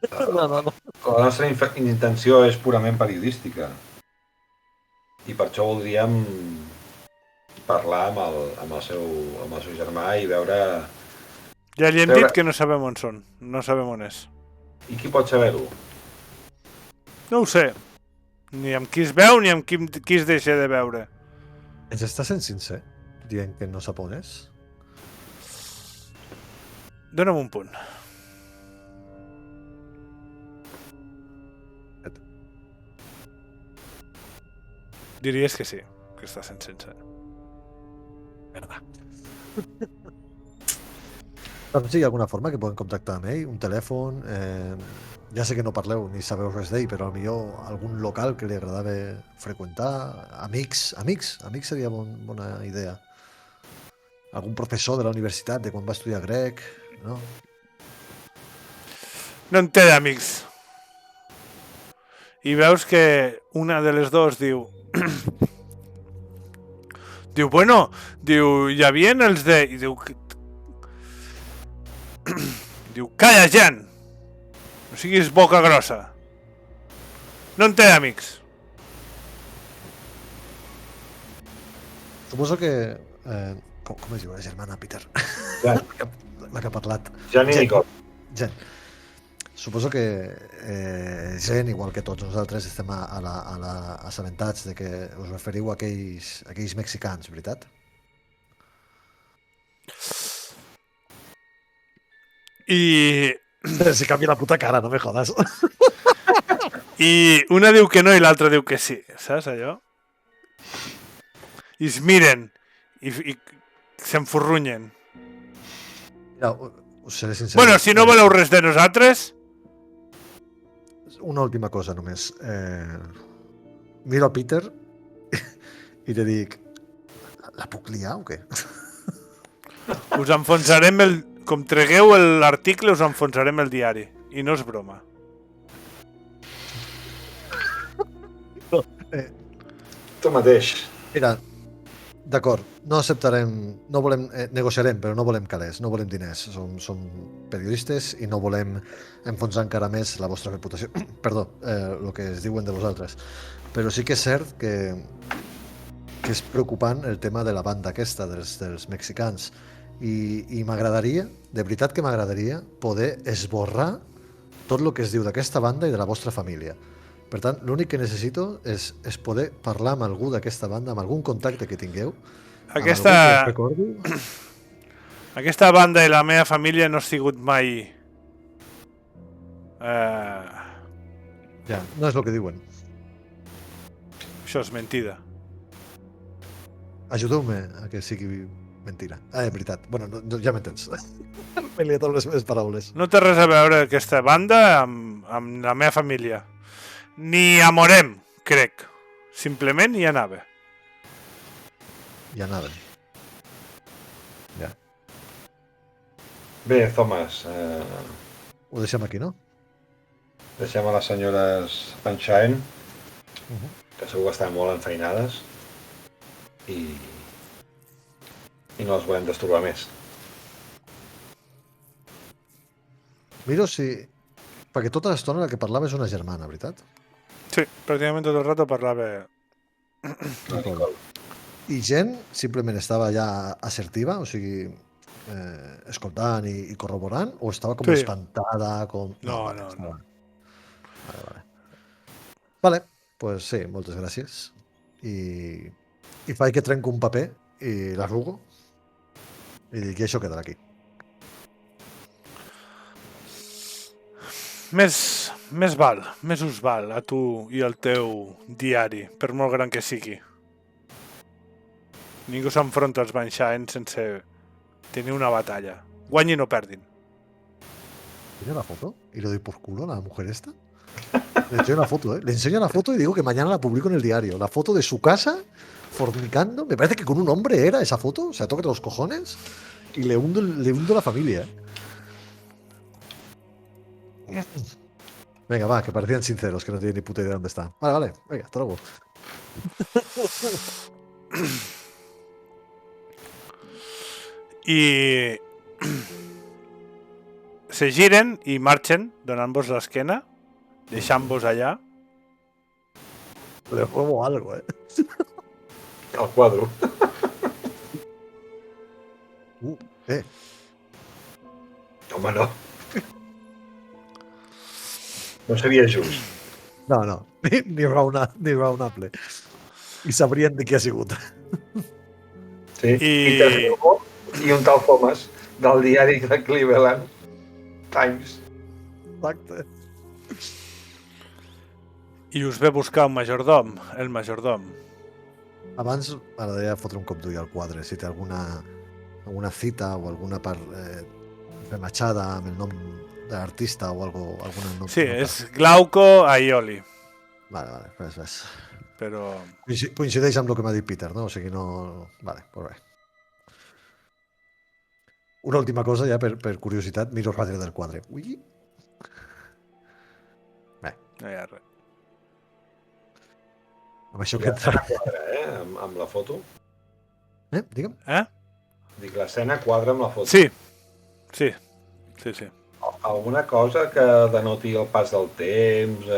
No. La nostra intenció és purament periodística. I per això voldríem parlar amb el seu germà i veure... Ja li hem dit que no sabem on són. No sabem on és. I qui pot saber-ho? No ho sé. Ni amb qui es veu ni amb qui es deixa de veure. Ens està sent sincer, dient que no sap on és? Dóna'm un punt. Diries que sí, que està sent sincer. Merda. Saps si hi ha alguna forma que podem contactar amb ell? Un telèfon? Ja sé que no parleu ni sabeu res d'ell, però millor algun local que li agradava freqüentar? Amics seria bona idea. Algun professor de la universitat de quan va estudiar grec, no? No en té d'amics. I veus que una de les dos diu... diu, bueno, diu, hi havia els de... I diu, diu, calla, Jan! No siguis boca grossa. No en té d'amics. Suposo que... com es diu la germana, Peter? Ja, La que ha parlat. ja ni dic. Jen. Suposo que Jen, igual que tots nosaltres, estem assabentats de que us referiu a aquells mexicans, veritat? I... Si canvia la puta cara, no me jodas. I una diu que no i l'altra diu que sí, saps allò? I es miren i s'enforrunyen. Mira, us seré sincer. Bueno, si no voleu res de nosaltres... Una última cosa només. Miro a Peter i te dic, la puc liar o què? Us enfonsarem el... Com tregueu l'article, us enfonsarem el diari. I no és broma. Tu mateix. Mira, d'acord, no acceptarem, no volem, negociarem, però no volem calés, no volem diners. Som periodistes i no volem enfonsar encara més la vostra reputació. Perdó, el que es diuen de vosaltres. Però sí que és cert que és preocupant el tema de la banda aquesta, dels mexicans. I m'agradaria, de veritat que m'agradaria, poder esborrar tot el que es diu d'aquesta banda i de la vostra família. Per tant, l'únic que necessito és poder parlar amb algú d'aquesta banda, amb algun contacte que tingueu. Aquesta banda i la meva família no ha sigut mai... Ja, no és el que diuen. Això és mentida. Ajudeu-me a que sigui mentira. És veritat. Bueno, ja m'entens. M'he liat amb les meves paraules. No té res a veure aquesta banda amb la meva família. Ni amorem, crec. Simplement hi anava. Ja anaven. Ja. Bé, Thomas, Ho deixem aquí, no? deixem a les senyores Panchaen, que segur que estan molt enfeinades, i no les volem destorbar més. Miro si... Perquè tota l'estona la que parlava és una germana, veritat? Sí, pràcticament tot el rato parlava... La Nicole. I gent simplement estava ja assertiva, o sigui, escoltant i corroborant, o estava com Sí. espantada, com... No. estava... Vale, pues sí, moltes gràcies. I faig que trenco un paper i l'arrugo i dic, i això quedarà aquí. Més val, més us val a tu i al teu diari, per molt gran que sigui. Ningú s'enfronta als Banshine sense tenir una batalla. Guanyin o perdin. ¿Tiene la foto? ¿Y le doy por culo a la mujer esta? Le enseño la foto, ¿eh? Le enseño la foto y digo que mañana la publico en el diario. La foto de su casa, fornicando. Me parece que con un hombre era esa foto. O sea, tócate los cojones y le hundo la familia. Venga, va, que parecían sinceros, que no tienen ni puta idea de dónde están. Vale, venga, hasta luego. I... se giren i marxen donant-vos l'esquena, deixant-vos allà. Le juego algo, El quadro. Eh, Home, no. No seria just. no, ni raonable. I sabrien de qui ha sigut. Sí. I- Peter Hugo i un tal Thomas del diari de Cleveland Times. Exacte. I us ve a buscar un majordom, el majordom. Abans m'agradaria fotre un cop d'ull al quadre, si té alguna cita o alguna part rematxada amb el nom de l'artista o alguna nota. Sí, és Glauco Aioli, Vale, res. però... Coincideix amb el que m'ha dit Peter, no? O sigui, no... Vale, molt bé. Una última cosa, ja per curiositat, miro darrere del quadre. Ui! No hi ha res. Amb això Hi que ha entra... quadre, amb la foto. Digue'm? Dic, l'escena quadra amb la foto. Sí. Alguna cosa que denoti el pas del temps,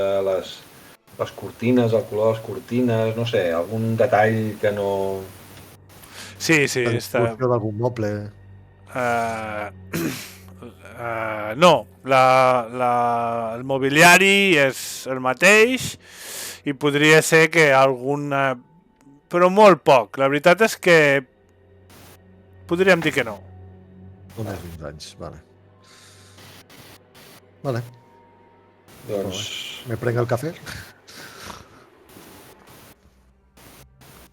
les cortines, el color de les cortines, no sé, algun detall que no... Sí, La està... distribució d'algun moble... no, el mobiliari és el mateix i podria ser que alguna... Però molt poc. La veritat és que podríem dir que no. Només 20 anys, vale. Vale, Doncs... me prenc el café.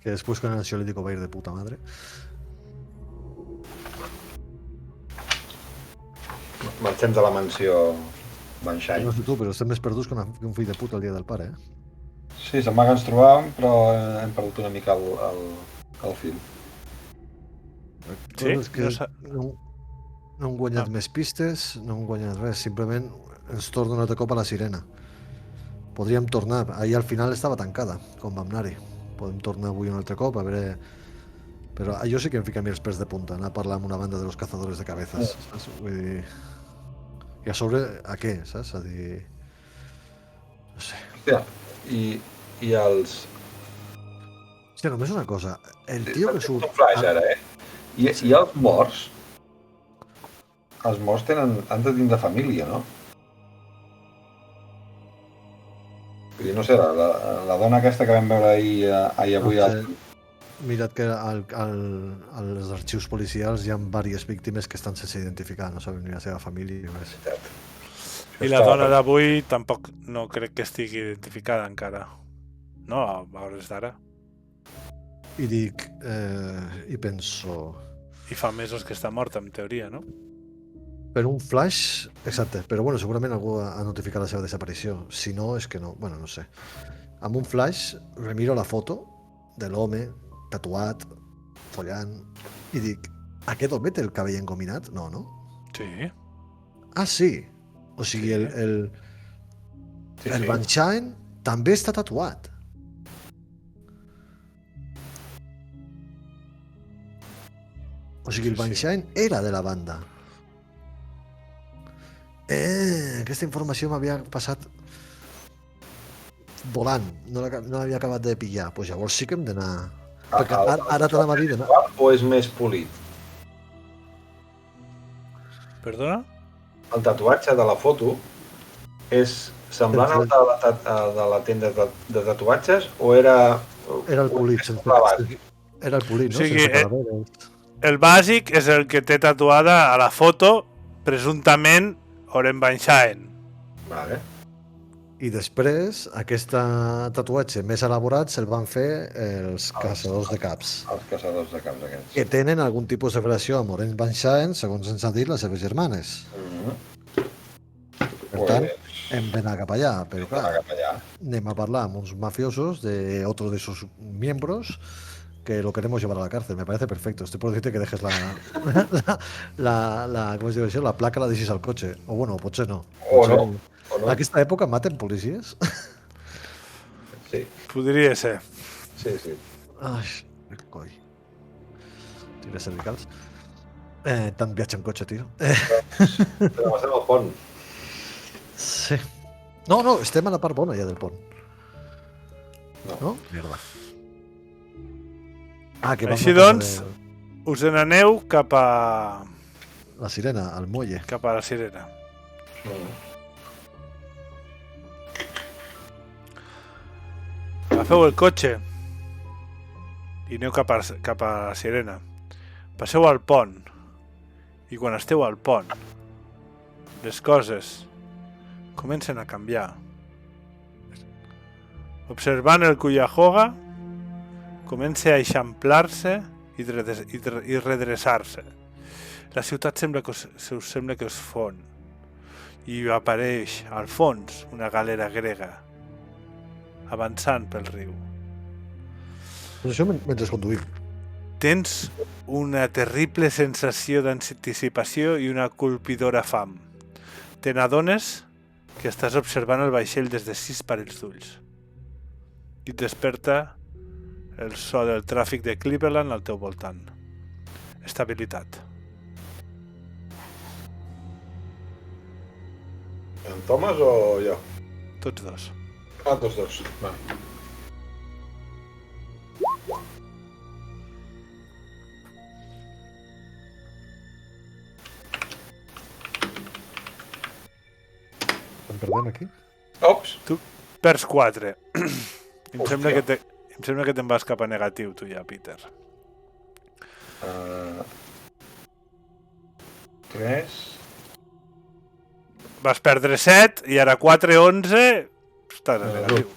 Que después con el ansiolítico va a ir de puta madre. Marxem de la mansió Banshai. No sé tu, però estem més perduts que un fill de puta el dia del pare, Sí, sembla que ens trobàvem, però hem perdut una mica el fil. Sí? És que No sa- no hem guanyat més pistes, no hem guanyat res, simplement ens torna un altre cop a la sirena. Podríem tornar, ahir al final estava tancada, com vam anar-hi. Podem tornar avui un altre cop, a veure... Però jo sí que em fica a mi els pèls de punta, anar a parlar amb una banda de los cazadores de cabezas, saps? Vull dir... I a sobre, a què, saps? A dir... No sé. Hòstia, i els... Hòstia, només una cosa. El tio que surt... Un flash, ara, I els morts? Els morts han de tindre família, no? Vull dir, no sé, la dona aquesta que vam veure ahir avui... Mira't que als arxius policials hi ha diverses víctimes que estan sense identificar, no saben ni la seva família ni res. I la dona d'avui tampoc no crec que estigui identificada encara. No, a hores d'ara. I dic, i penso, I fa mesos que està morta, en teoria, no? per un flash, exacte, però bueno, segurament algú ha notificat la seva desaparició. Si no, és que no, bueno, no sé. Amb un flash remiro la foto de l'home tatuat, follant, i dic, aquest home té el cabell engominat? No, no? Sí. Ah, sí. O sigui, el Banshine també està tatuat. O sigui, el Banshine era de la banda. Aquesta informació m'havia passat volant. No l'havia acabat de pillar. Doncs pues llavors sí que hem d'anar... Perquè ara t'anava a dir d'anar... O és més polit? Perdona? El tatuatge de la foto és semblant al de la tenda de tatuatges o era... Era el polit. Era el polit, no? O sigui, Sense calaveres. El bàsic és el que té tatuada a la foto, presumptament Oren Banshine. Vale. I després, aquest tatuatge més elaborat se'l van fer els caçadors de caps. Els caçadors de caps aquests. Que tenen algun tipus de relació amb Orange Banshine, segons ens han dit les seves germanes. Per tant, hem d'anar cap allà, però clar, anem a parlar amb uns mafiosos de otro de sus miembros que lo queremos llevar a la cárcel. Me parece perfecto. Estoy por decirte que dejes ¿cómo es eso? La placa la deixis al cotxe. O bueno, potser no. O no. En aquesta època maten policies? Sí. Podria ser. Sí. Ai, coi. Tires cervicals. Tant viatge en cotxe, tio. Travessem el pont. Sí. No, no, estem a la part bona ja del pont. No. No? Merda. Ah, que vam Així a casa doncs, us n'aneu cap a La sirena, al muelle. la sirena. Agafeu el cotxe i aneu cap a la sirena. Passeu al pont i quan esteu al pont les coses comencen a canviar. Observant el Cuyahoga comença a eixamplar-se i redreçar-se. La ciutat sembla que us fon i apareix al fons una galera grega avançant pel riu. Pues això mentre conduïm. Tens una terrible sensació d'anticipació i una colpidora fam. Te n'adones que estàs observant el vaixell des de 6 parells d'ulls. I et desperta el so del tràfic de Cleveland al teu voltant. Estabilitat. En Thomas o jo? Tots dos. Ah, tots dos. Va. Estem perdent aquí? Ops! Perds 4. Em sembla que te'n vas cap a negatiu, tu ja, Peter. 3... Vas perdre 7 i ara 4, 11... Estàs a negatiu.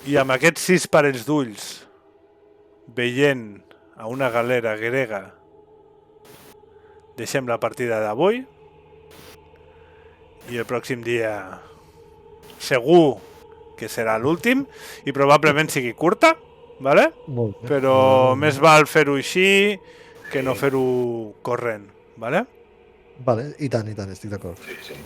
I amb aquests 6 parells d'ulls, veient a una galera grega, deixem la partida d'avui i el pròxim dia segur que serà l'últim i probablement sigui curta, ¿vale? Molt bé. Però més val fer-ho així que no fer-ho corrent, ¿vale? Vale, i tant, estic d'acord. Sí, sí.